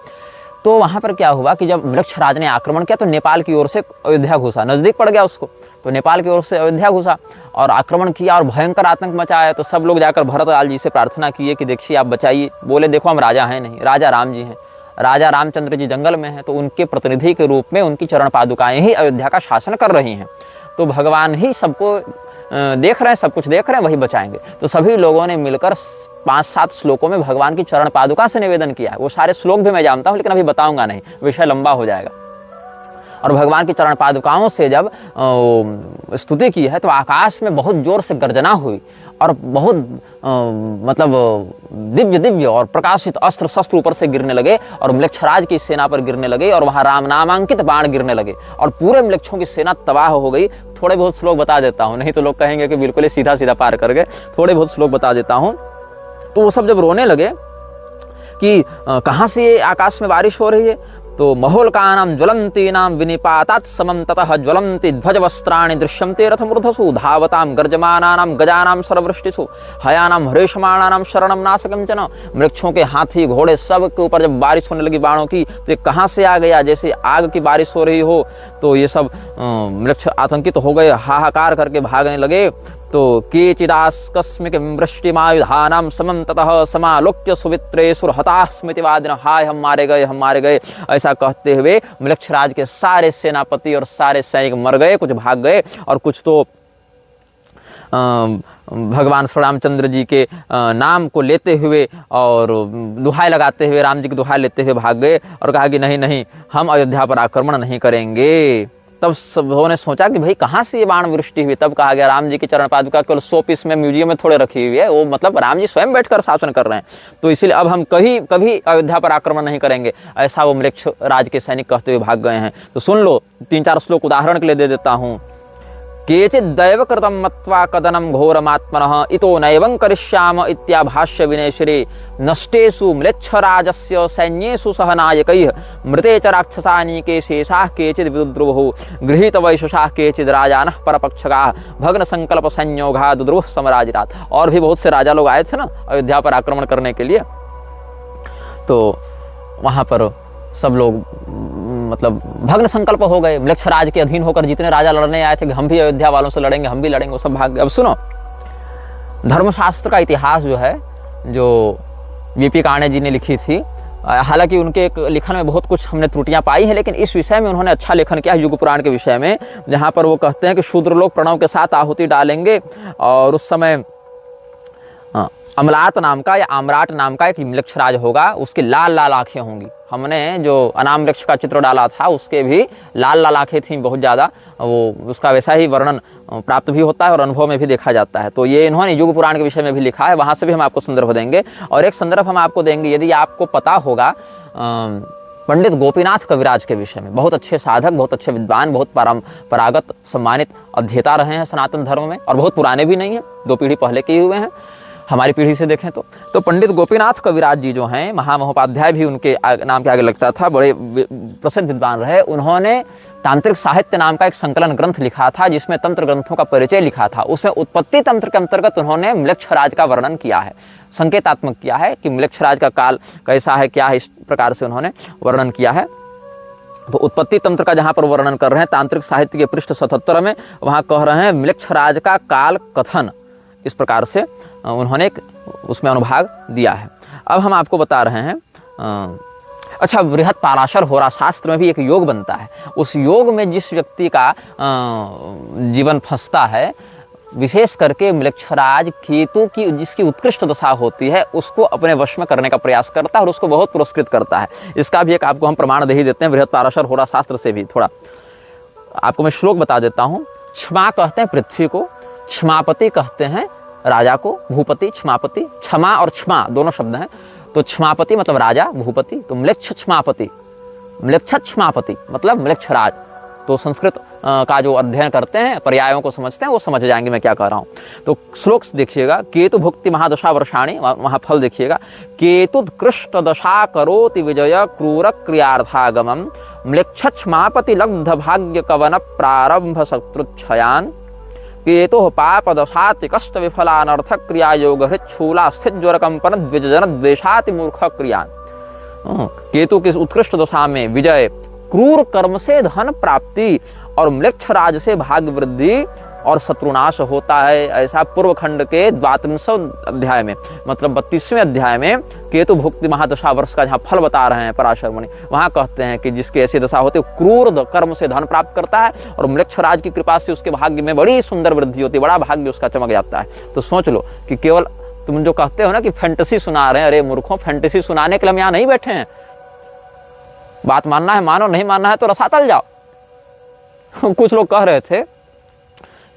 तो वहां पर क्या हुआ कि जब म्लेच्छराज ने आक्रमण किया तो नेपाल की ओर से अयोध्या घुसा, नजदीक पड़ गया उसको, तो नेपाल की ओर से अयोध्या घुसा और आक्रमण किया और भयंकर आतंक मचाया। तो सब लोग जाकर भरतलाल जी से प्रार्थना किए कि देखिए आप बचाइए। बोले देखो हम राजा हैं नहीं, राजा राम जी हैं, राजा रामचंद्र जी जंगल में हैं, तो उनके प्रतिनिधि के रूप में उनकी चरण पादुकाएं ही अयोध्या का शासन कर रही हैं, तो भगवान ही सबको देख रहे हैं, सब कुछ देख रहे हैं, वही बचाएंगे। तो सभी लोगों ने मिलकर 5-7 श्लोकों में भगवान की चरण पादुका से निवेदन किया है। वो सारे श्लोक भी मैं जानता हूँ, लेकिन अभी बताऊंगा नहीं, विषय लंबा हो जाएगा। और भगवान की चरण पादुकाओं से जब स्तुति की है तो आकाश में बहुत जोर से गर्जना हुई, और बहुत मतलब दिव्य दिव्य और प्रकाशित अस्त्र शस्त्र ऊपर से गिरने लगे, और म्लेच्छराज की सेना पर गिरने लगे, और वहां राम नामांकित बाण गिरने लगे, और पूरे म्लेच्छों की सेना तबाह हो गई। थोड़े बहुत श्लोक बता देता हूँ, नहीं तो लोग कहेंगे कि बिल्कुल ही सीधा सीधा पार कर गए। थोड़े बहुत श्लोक बता देता हूँ। तो वो सब जब रोने लगे कि कहाँ से ये आकाश में बारिश हो रही है, तो महोल्कानां ज्वलन्तीनां विनिपातात् समं ततः ज्वलन्ति ध्वजवस्त्राणि दृश्यन्ते रथमूर्धसु धावतां गर्जमानानां गजानां सर्ववृष्टिषु हयानां हरेशमाणानां शरणं नाशकंचन। वृक्षों के हाथी घोड़े सब के ऊपर जब बारिश होने लगी बाणों की, तो ये कहाँ से आ गया, जैसे आग की बारिश हो रही हो। तो ये सब वृक्ष आतंकित हो गए, हाहाकार करके भागने लगे। तो केचिदास्कस्मिक वृष्टिमायुधानां समं ततः समालोक्य सुवित्रेषु हताः स्मृतिवादिनः, हाय हम मारे गए, हम मारे गए, ऐसा कहते हुए मृक्षराज के सारे सेनापति और सारे सैनिक मर गए। कुछ भाग गए और कुछ तो भगवान श्री रामचंद्र जी के नाम को लेते हुए और दुहाई लगाते हुए, राम जी की दुहाई लेते हुए भाग गए और कहा कि नहीं नहीं, हम अयोध्या पर आक्रमण नहीं करेंगे। तब सबों ने सोचा कि भाई कहाँ से ये बाण वृष्टि हुई। तब कहा गया राम जी की चरण पादुका केवल 100 पीस में म्यूजियम में थोड़े रखी हुई है, वो मतलब राम जी स्वयं बैठकर शासन कर रहे हैं, तो इसीलिए अब हम कभी अयोध्या पर आक्रमण नहीं करेंगे, ऐसा वो मृक्ष राज के सैनिक कहते हुए भाग गए हैं। तो सुन लो, 3-4 श्लोक उदाहरण के लिए दे देता हूँ। केचित् दैव कृतं मत्वा कदनं घोरमात्मनः इतो नैवं करिष्याम इत्याभाष्य विनयश्री नष्टेषु म्लेच्छराजस्य सैन्येषु सह नायकैः मृते च राक्षसानीके शेषाः केचिद् विदुद्रुवुः गृहीतवैशसाः केचिद् राजानः परपक्षकाः भग्न संकल्प संयोगा दुद्रुवः समराजिरात्। और भी बहुत से राजा लोग आए थे ना अयोध्या पर आक्रमण करने के लिए, तो वहाँ पर सब लोग मतलब भग्न संकल्प हो गए। मृक्षराज के अधीन होकर जितने राजा लड़ने आए थे कि हम भी अयोध्या वालों से लड़ेंगे, हम भी लड़ेंगे, वो सब भाग गए। अब सुनो, धर्मशास्त्र का इतिहास जो है, जो वीपी काणे जी ने लिखी थी, हालांकि उनके एक लिखन में बहुत कुछ हमने त्रुटियां पाई हैं, लेकिन इस विषय में उन्होंने अच्छा लेखन किया युग पुराण के विषय में, जहां पर वो कहते हैं कि शूद्र लोग प्रणव के साथ आहुति डालेंगे और उस समय अमलात नाम का या आम्राट नाम का एक मृक्षराज होगा, उसकी लाल लाल आंखें होंगी। हमने जो अनाम वृक्ष का चित्र डाला था उसके भी लाल लाल आंखें थी बहुत ज़्यादा, वो उसका वैसा ही वर्णन प्राप्त भी होता है और अनुभव में भी देखा जाता है। तो ये इन्होंने युग पुराण के विषय में भी लिखा है, वहाँ से भी हम आपको संदर्भ देंगे। और एक संदर्भ हम आपको देंगे, यदि आपको पता होगा, पंडित गोपीनाथ कविराज के विषय में, बहुत अच्छे साधक, बहुत अच्छे विद्वान, बहुत परंपरागत सम्मानित अध्येता रहे हैं सनातन धर्म में, और बहुत पुराने भी नहीं हैं, 2 पीढ़ी पहले के हुए हैं हमारी पीढ़ी से देखें तो पंडित गोपीनाथ कविराज जी जो हैं, महामहोपाध्याय भी उनके नाम के आगे लगता था, बड़े प्रसिद्ध विद्वान रहे। उन्होंने तांत्रिक साहित्य नाम का एक संकलन ग्रंथ लिखा था, जिसमें तंत्र ग्रंथों का परिचय लिखा था। उसमें उत्पत्ति तंत्र के अंतर्गत उन्होंने मृक्षराज का वर्णन किया है, संकेतात्मक किया है कि मृक्षराज का काल कैसा है, क्या है, इस प्रकार से उन्होंने वर्णन किया है। तो उत्पत्ति तंत्र का जहाँ पर वर्णन कर रहे हैं तांत्रिक साहित्य के पृष्ठ 77 में, वहाँ कह रहे हैं मृक्षराज का काल कथन, इस प्रकार से उन्होंने उसमें अनुभाग दिया है। अब हम आपको बता रहे हैं, अच्छा, बृहत पाराशर होरा शास्त्र में भी एक योग बनता है। उस योग में जिस व्यक्ति का जीवन फंसता है, विशेष करके मृक्षराज केतु की जिसकी उत्कृष्ट दशा होती है, उसको अपने वश में करने का प्रयास करता है और उसको बहुत पुरस्कृत करता है। इसका भी एक आपको हम प्रमाण दे ही देते हैं बृहत पाराशर होरा शास्त्र से भी। थोड़ा आपको मैं श्लोक बता देता हूँ। क्षमा कहते हैं पृथ्वी को, क्षमापति कहते हैं राजा को, भूपति, क्षमापति, क्षमा और क्षमा दोनों शब्द हैं। तो क्षमापति मतलब राजा, भूपति, तो म्लेच्छ क्षमापति, म्लेच्छ क्षमापति मतलब मृक्षराज। तो संस्कृत का जो अध्ययन करते हैं, पर्यायों को समझते हैं, वो समझ जाएंगे मैं क्या कह रहा हूँ। तो श्लोक देखिएगा, केतु भुक्ति महादशा वर्षाणी, वहाँ फल देखिएगा, केतुत्कृष्ट दशा करोति विजय क्रूर क्रियार्थागमम म्लेच्छ क्षमापति लब्ध भाग्य कवन प्रारंभ शत्रुच्छयान केतु पाप दशाति कष्ट विफलानर्थ क्रिया योग हृच्छूला स्थित ज्वर कंपन द्विजन द्वेषाति मूर्ख क्रियान। केतु की उत्कृष्ट दशा में विजय, क्रूर कर्म से धन प्राप्ति और मृक्षराज से भाग्य वृद्धि और शत्रुनाश होता है। ऐसा पूर्व खंड के 32वें अध्याय में, मतलब 32वें अध्याय में केतु भुक्ति महादशा वर्ष का जहाँ फल बता रहे हैं पराशर मुनि, वहाँ कहते हैं कि जिसकी ऐसी दशा होती है, क्रूर कर्म से धन प्राप्त करता है और मृक्षराज की कृपा से उसके भाग्य में बड़ी सुंदर वृद्धि होती है, बड़ा भाग्य उसका चमक जाता है। तो सोच लो कि केवल तुम जो कहते हो ना कि फैंटेसी सुना रहे हैं, अरे मूर्खों, फैंटेसी सुनाने के लिए हम यहाँ नहीं बैठे हैं। बात मानना है मानो, नहीं मानना है तो रसातल जाओ। कुछ लोग कह रहे थे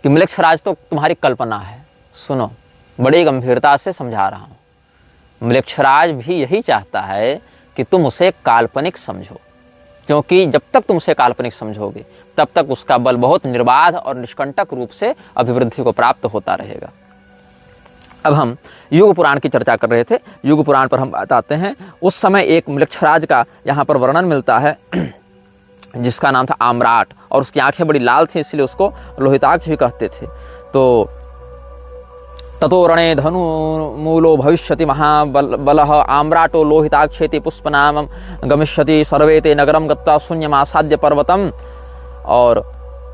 कि मृक्षराज तो तुम्हारी कल्पना है। सुनो, बड़ी गंभीरता से समझा रहा हूं। मृक्षराज भी यही चाहता है कि तुम उसे काल्पनिक समझो, क्योंकि जब तक तुम उसे काल्पनिक समझोगे तब तक उसका बल बहुत निर्बाध और निष्कंटक रूप से अभिवृद्धि को प्राप्त होता रहेगा। अब हम युग पुराण की चर्चा कर रहे थे। युग पुराण पर हम बात आते हैं। उस समय एक म्लेच्छराज का यहाँ पर वर्णन मिलता है जिसका नाम था आम्राट, और उसकी आंखें बड़ी लाल थी, इसलिए उसको लोहिताक्ष भी कहते थे। तो ततो रणे धनु मूलो भविष्यति महाबलः आम्राटो लोहिताक्षेति पुष्पनामं गमिष्यति सर्वे ते नगरं गत्वा शून्यमासाद्य पर्वतम, और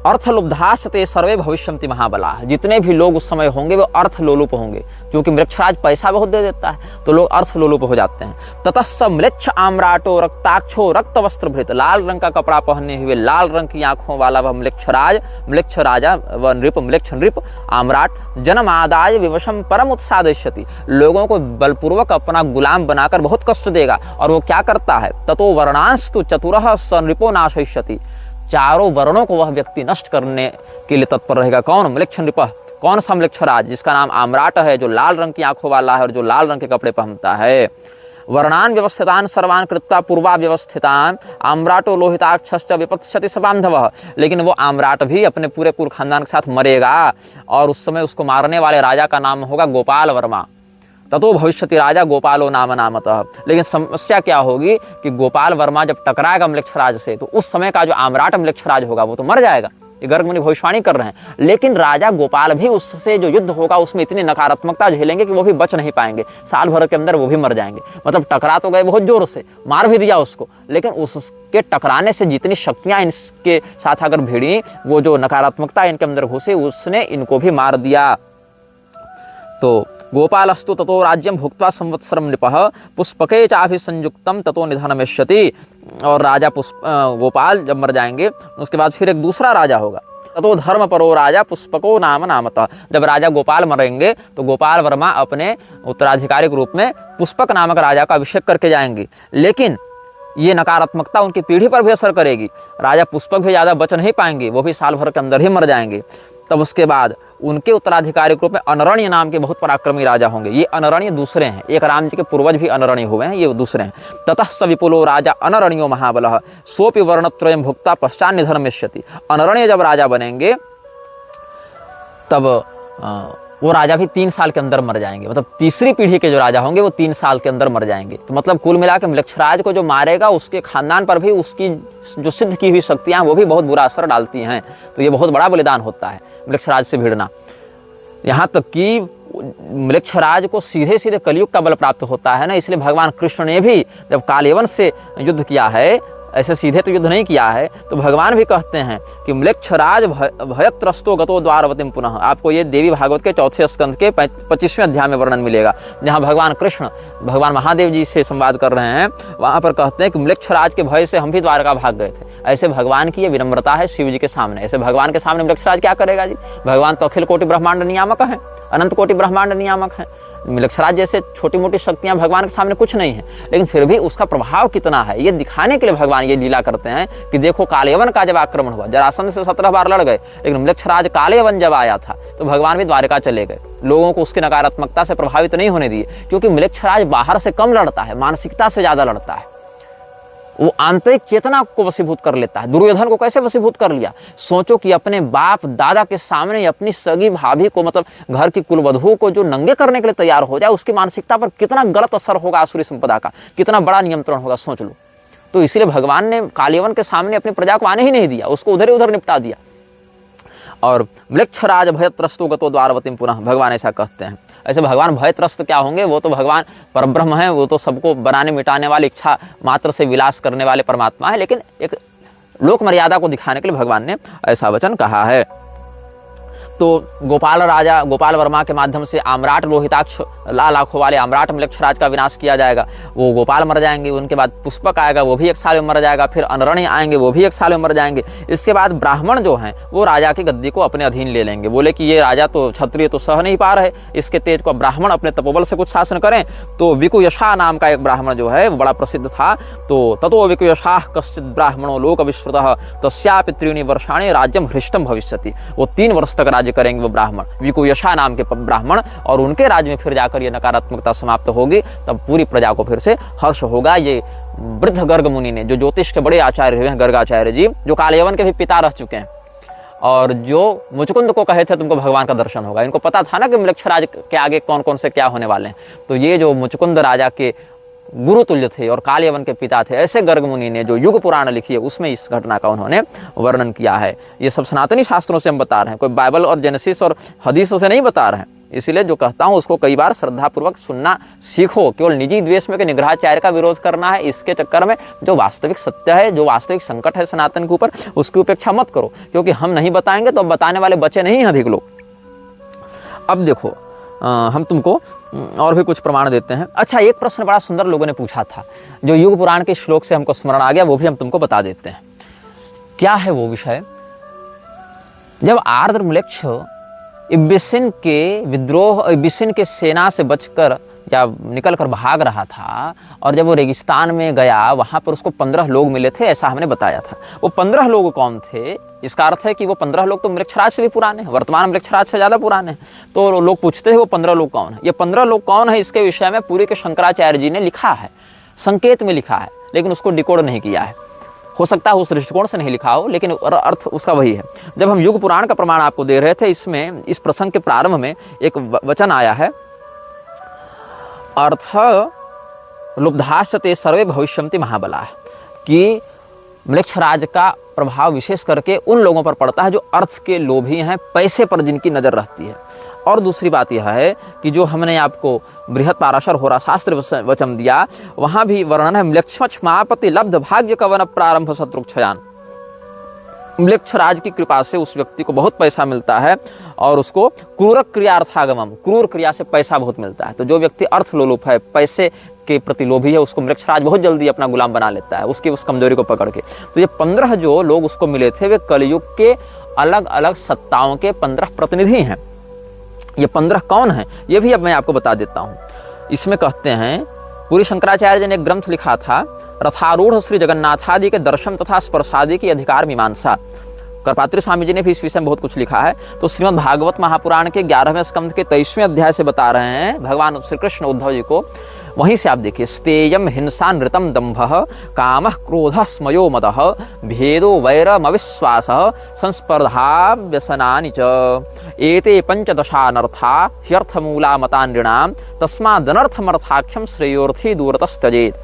अर्थलुब्धाश्च सर्वे भविष्यन्ति महाबला। जितने भी लोग उस समय होंगे वो अर्थलोलुप होंगे, क्योंकि म्लेच्छराज पैसा बहुत दे देता है तो लोग अर्थलोलुप हो जाते हैं। ततस्स म्लेच्छ आम्राटो रक्ताक्षो रक्त वस्त्रभृत, लाल रंग का कपड़ा पहने हुए, लाल रंग की आंखों वाला वह म्लेच्छ राजा व नृप, म्लेच्छ नृप आम्राट जनमादाय विवशम परम उत्सादयति, लोगों को बलपूर्वक अपना गुलाम बनाकर बहुत कष्ट देगा। और वो क्या करता है, ततो वर्णांस्तु चतुरः स नृपो नाशयिष्यति, चारों वर्णों को वह व्यक्ति नष्ट करने के लिए तत्पर रहेगा। कौन? म्लेच्छ नृप, कौन सा म्लेच्छराज? जिसका नाम आम्राट है, जो लाल रंग की आंखों वाला है और जो लाल रंग के कपड़े पहनता है। वर्णान व्यवस्थितान सर्वान कृत्वा पूर्वा व्यवस्थितान आम्राटो लोहिताक्षश्च विपत्स्यति स बांधवः, लेकिन वो आम्राट भी अपने पूरे कुल खानदान के साथ मरेगा, और उस समय उसको मारने वाले राजा का नाम होगा गोपाल वर्मा। ततो भविष्यति राजा गोपालो नाम नामतः। लेकिन समस्या क्या होगी कि गोपाल वर्मा जब टकराएगा म्लेच्छराज से, तो उस समय का जो आम्राट म्लेच्छराज होगा वो तो मर जाएगा। ये गर्ग मुनि भविष्यवाणी कर रहे हैं। लेकिन राजा गोपाल भी उससे जो युद्ध होगा उसमें इतनी नकारात्मकता झेलेंगे कि वो भी बच नहीं पाएंगे, साल भर के अंदर वो भी मर जाएंगे। मतलब टकरा तो गए बहुत जोर से, मार भी दिया उसको, लेकिन उसके टकराने से जितनी शक्तियां इनके साथ अगर भिड़ी, वो जो नकारात्मकता इनके अंदर घुसी, उसने इनको भी मार दिया। तो गोपालस्तु ततो राज्यम भुक्त्वा संवत्सरम नृपः पुष्पके चाभिसंयुक्तम ततो निधनमेष्यति, और राजा गोपाल जब मर जाएंगे उसके बाद फिर एक दूसरा राजा होगा। ततो धर्म परो राजा पुष्पको नाम नामतः, जब राजा गोपाल मरेंगे तो गोपाल वर्मा अपने उत्तराधिकारी के रूप में पुष्पक नामक राजा का अभिषेक करके जाएंगे। लेकिन ये नकारात्मकता उनकी पीढ़ी पर भी असर करेगी, राजा पुष्पक भी ज़्यादा बच नहीं पाएंगे, वो भी साल भर के अंदर ही मर जाएंगे। तब उसके बाद उनके उत्तराधिकारी के रूप में अनरण्य नाम के बहुत पराक्रमी राजा होंगे। ये अनरण्य दूसरे हैं, एक राम जी के पूर्वज भी अनरण्य हुए हैं, ये दूसरे हैं। ततः स विपुलो राजा अनरण्यो महाबलः सोपि वर्णत्रयं भुक्ता पश्चात् निधनमेष्यति, अनरण्य जब राजा बनेंगे तब वो राजा भी 3 साल के अंदर मर जाएंगे। मतलब तीसरी पीढ़ी के जो राजा होंगे वो 3 साल के अंदर मर जाएंगे। तो मतलब कुल मिला के म्लेच्छराज को जो मारेगा उसके खानदान पर भी उसकी जो सिद्ध की हुई शक्तियां वो भी बहुत बुरा असर डालती हैं। तो ये बहुत बड़ा बलिदान होता है म्लेच्छराज से भिड़ना। यहाँ तक कि म्लेच्छराज को सीधे सीधे कलयुग का बल प्राप्त होता है ना, इसलिए भगवान कृष्ण ने भी जब कालयवन से युद्ध किया है, ऐसे सीधे तो युद्ध नहीं किया है, तो भगवान भी कहते हैं कि म्लेच्छराज भयत्रस्तो गतो द्वारवतीम पुनः। आपको ये देवी भागवत के 4 स्कंद के 25वें अध्याय में वर्णन मिलेगा, जहाँ भगवान कृष्ण भगवान महादेव जी से संवाद कर रहे हैं। वहाँ पर कहते हैं कि म्लेच्छराज के भय से हम भी द्वारका भाग गए थे। ऐसे भगवान की ये विनम्रता है शिव जी के सामने। ऐसे भगवान के सामने म्लेच्छराज क्या करेगा जी? भगवान तो अखिल कोटि ब्रह्मांड नियामक है, अनंत कोटि ब्रह्मांड नियामक है। म्लेच्छराज जैसे छोटी मोटी शक्तियां भगवान के सामने कुछ नहीं है, लेकिन फिर भी उसका प्रभाव कितना है ये दिखाने के लिए भगवान ये लीला करते हैं कि देखो कालयवन का जब आक्रमण हुआ, जरासंध से 17 बार लड़ गए, लेकिन म्लेच्छराज कालयवन जब आया था तो भगवान भी द्वारका चले गए। लोगों को उसकी नकारात्मकता से प्रभावित नहीं होने दिए, क्योंकि म्लेच्छराज बाहर से कम लड़ता है, मानसिकता से ज्यादा लड़ता है। वो आंतरिक चेतना को वशीभूत कर लेता है। दुर्योधन को कैसे वशीभूत कर लिया? सोचो कि अपने बाप दादा के सामने अपनी सगी भाभी को, मतलब घर की कुलवधू को जो नंगे करने के लिए तैयार हो जाए, उसकी मानसिकता पर कितना गलत असर होगा, आसुरी संपदा का कितना बड़ा नियंत्रण होगा, सोच लो। तो इसलिए भगवान ने कालयवन के सामने अपनी प्रजा को आने ही नहीं दिया, उसको उधर ही उधर निपटा दिया। और म्लेच्छराज भयत्रस्तो गतो द्वारवतीम पुनः, भगवान ऐसा कहते हैं। ऐसे भगवान भयत्रस्त क्या होंगे? वो तो भगवान परब्रह्म है, वो तो सबको बनाने मिटाने वाली इच्छा मात्र से विलास करने वाले परमात्मा है, लेकिन एक लोक मर्यादा को दिखाने के लिए भगवान ने ऐसा वचन कहा है। तो गोपाल वर्मा के माध्यम से आम्राट लोहिताक्ष लाल आंखों वाले आम्राट म्लेच्छराज का विनाश किया जाएगा। वो गोपाल मर जाएंगे, उनके बाद पुष्पक आएगा, वो भी 1 साल में मर जाएगा, फिर अनरण्य आएंगे, वो भी 1 साल में मर जाएंगे। इसके बाद ब्राह्मण जो हैं वो राजा की गद्दी को अपने अधीन ले लेंगे। बोले कि ये राजा तो क्षत्रिय तो सह नहीं पा रहे, इसके तेज को ब्राह्मण अपने तपोबल से कुछ शासन करें। तो विकुयशा नाम का एक ब्राह्मण जो है वो बड़ा प्रसिद्ध था। तो ततो विकुयशा कश्चित ब्राह्मणो लोक विश्रुतः तस्यापि 3 वर्षाणि राज्यम हृष्टम भविष्यति। वो 3 वर्ष तक राज्य करेंगे वो ब्राह्मण, विकुयशा नाम के ब्राह्मण, और उनके राज्य में फिर जाकर ये नकारात्मकता समाप्त होगी, तब पूरी प्रजा को फिर से हर्ष होगा। ये वृद्ध गर्ग मुनि ने, जो ज्योतिष के बड़े आचार्य हुए हैं, गर्गाचार्य जी, जो कालयवन के भी पिता रह चुके हैं, और जो मुचकुंद को कहे थे तुमको भगवान का दर्शन होगा, इनको पता था ना कि मृक्षराज के आगे कौन कौन से क्या होने वाले हैं। तो ये जो मुचकुंद राजा के गुरु तुल्य थे और कालयवन के पिता थे, ऐसे गर्ग मुनि ने जो युग पुराण लिखी है उसमें इस घटना का उन्होंने वर्णन किया है। ये सब सनातनी शास्त्रों से हम बता रहे हैं, कोई बाइबल और जेनेसिस और हदीसों से नहीं बता रहे हैं। इसलिए जो कहता हूं उसको कई बार श्रद्धापूर्वक सुनना सीखो। केवल निजी द्वेष में कि निग्रहाचार्य का विरोध करना है, इसके चक्कर में जो वास्तविक सत्य है, जो वास्तविक संकट है सनातन के ऊपर, उसकी उपेक्षा मत करो, क्योंकि हम नहीं बताएंगे तो बताने वाले बचे नहीं हैं अधिक लोग। अब देखो हम तुमको और भी कुछ प्रमाण देते हैं। अच्छा, एक प्रश्न बड़ा सुंदर लोगों ने पूछा था, जो युग पुराण के श्लोक से हमको स्मरण आ गया, वो भी हम तुमको बता देते हैं। क्या है वो विषय? जब आर्द्रम्लेच्छ इब्बिसिन के विद्रोह, इब्बिसिन के सेना से बचकर या निकलकर भाग रहा था, और जब वो रेगिस्तान में गया, वहां पर उसको 15 लोग मिले थे, ऐसा हमने बताया था। वो 15 लोग कौन थे? इसका अर्थ है कि वो 15 लोग तो मृक्षराज से भी पुराने हैं, वर्तमान मृक्षराज से ज्यादा पुराने हैं। तो लोग पूछते हैं वो 15 लोग कौन है। ये 15 लोग कौन है, इसके विषय में पूरी के शंकराचार्य जी ने लिखा है, संकेत में लिखा है, लेकिन उसको डिकोड नहीं किया है। हो सकता है उस दृष्टिकोण से नहीं लिखा हो, लेकिन अर्थ उसका वही है। जब हम युग पुराण का प्रमाण आपको दे रहे थे, इसमें इस प्रसंग के प्रारंभ में एक वचन आया है, अर्थ लुब्धाश्चते सर्वे भविष्यन्ति महाबला, कि मृक्षराज का प्रभाव विशेष करके उन लोगों पर पड़ता है जो अर्थ के लोभी हैं, पैसे पर जिनकी नजर रहती है। और दूसरी बात यह है कि जो हमने आपको बृहत पाराशर होरा शास्त्र वचन दिया, वहां भी वर्णन है, म्लेच्छमापति लब्ध भाग्य कवन प्रारंभ शत्रुक्षयान। मृक्षराज की कृपा से उस व्यक्ति को बहुत पैसा मिलता है और उसको क्रूर क्रियार्थागमम, क्रूर क्रिया से पैसा बहुत मिलता है। तो जो व्यक्ति अर्थ लोलुप है, पैसे के प्रति लोभी है, उसको मृक्षराज बहुत जल्दी अपना गुलाम बना लेता है, उसकी उस कमजोरी को पकड़ के। तो ये 15 जो लोग उसको मिले थे, वे कलयुग के अलग अलग सत्ताओं के 15 प्रतिनिधि हैं। ये 15 कौन हैं, ये भी अब मैं आपको बता देता हूं। इसमें कहते हैं, पूरी शंकराचार्य जी ने एक ग्रंथ लिखा था, रथारूढ़ श्री जगन्नाथादि के दर्शन तथा स्पर्शादि की अधिकार मीमांसा। करपात्री स्वामी जी ने भी इस विषय में बहुत कुछ लिखा है। तो श्रीमद् भागवत महापुराण के 11वें स्कंध के 23वें अध्याय से बता रहे हैं भगवान श्री कृष्ण उद्धव जी को। वहीं से आप देखिए, स्तेयम हिंसा नृतम दंभः कामः क्रोधः स्मयो मदः भेदो वैरमविश्वासः संस्पर्धा व्यसनानि च एते पंचदशानर्था ह्यर्थमूला मतान्नृणाम तस्मादनर्थमर्थाख्यम श्रेयोर्थी दूरतस्तजेत।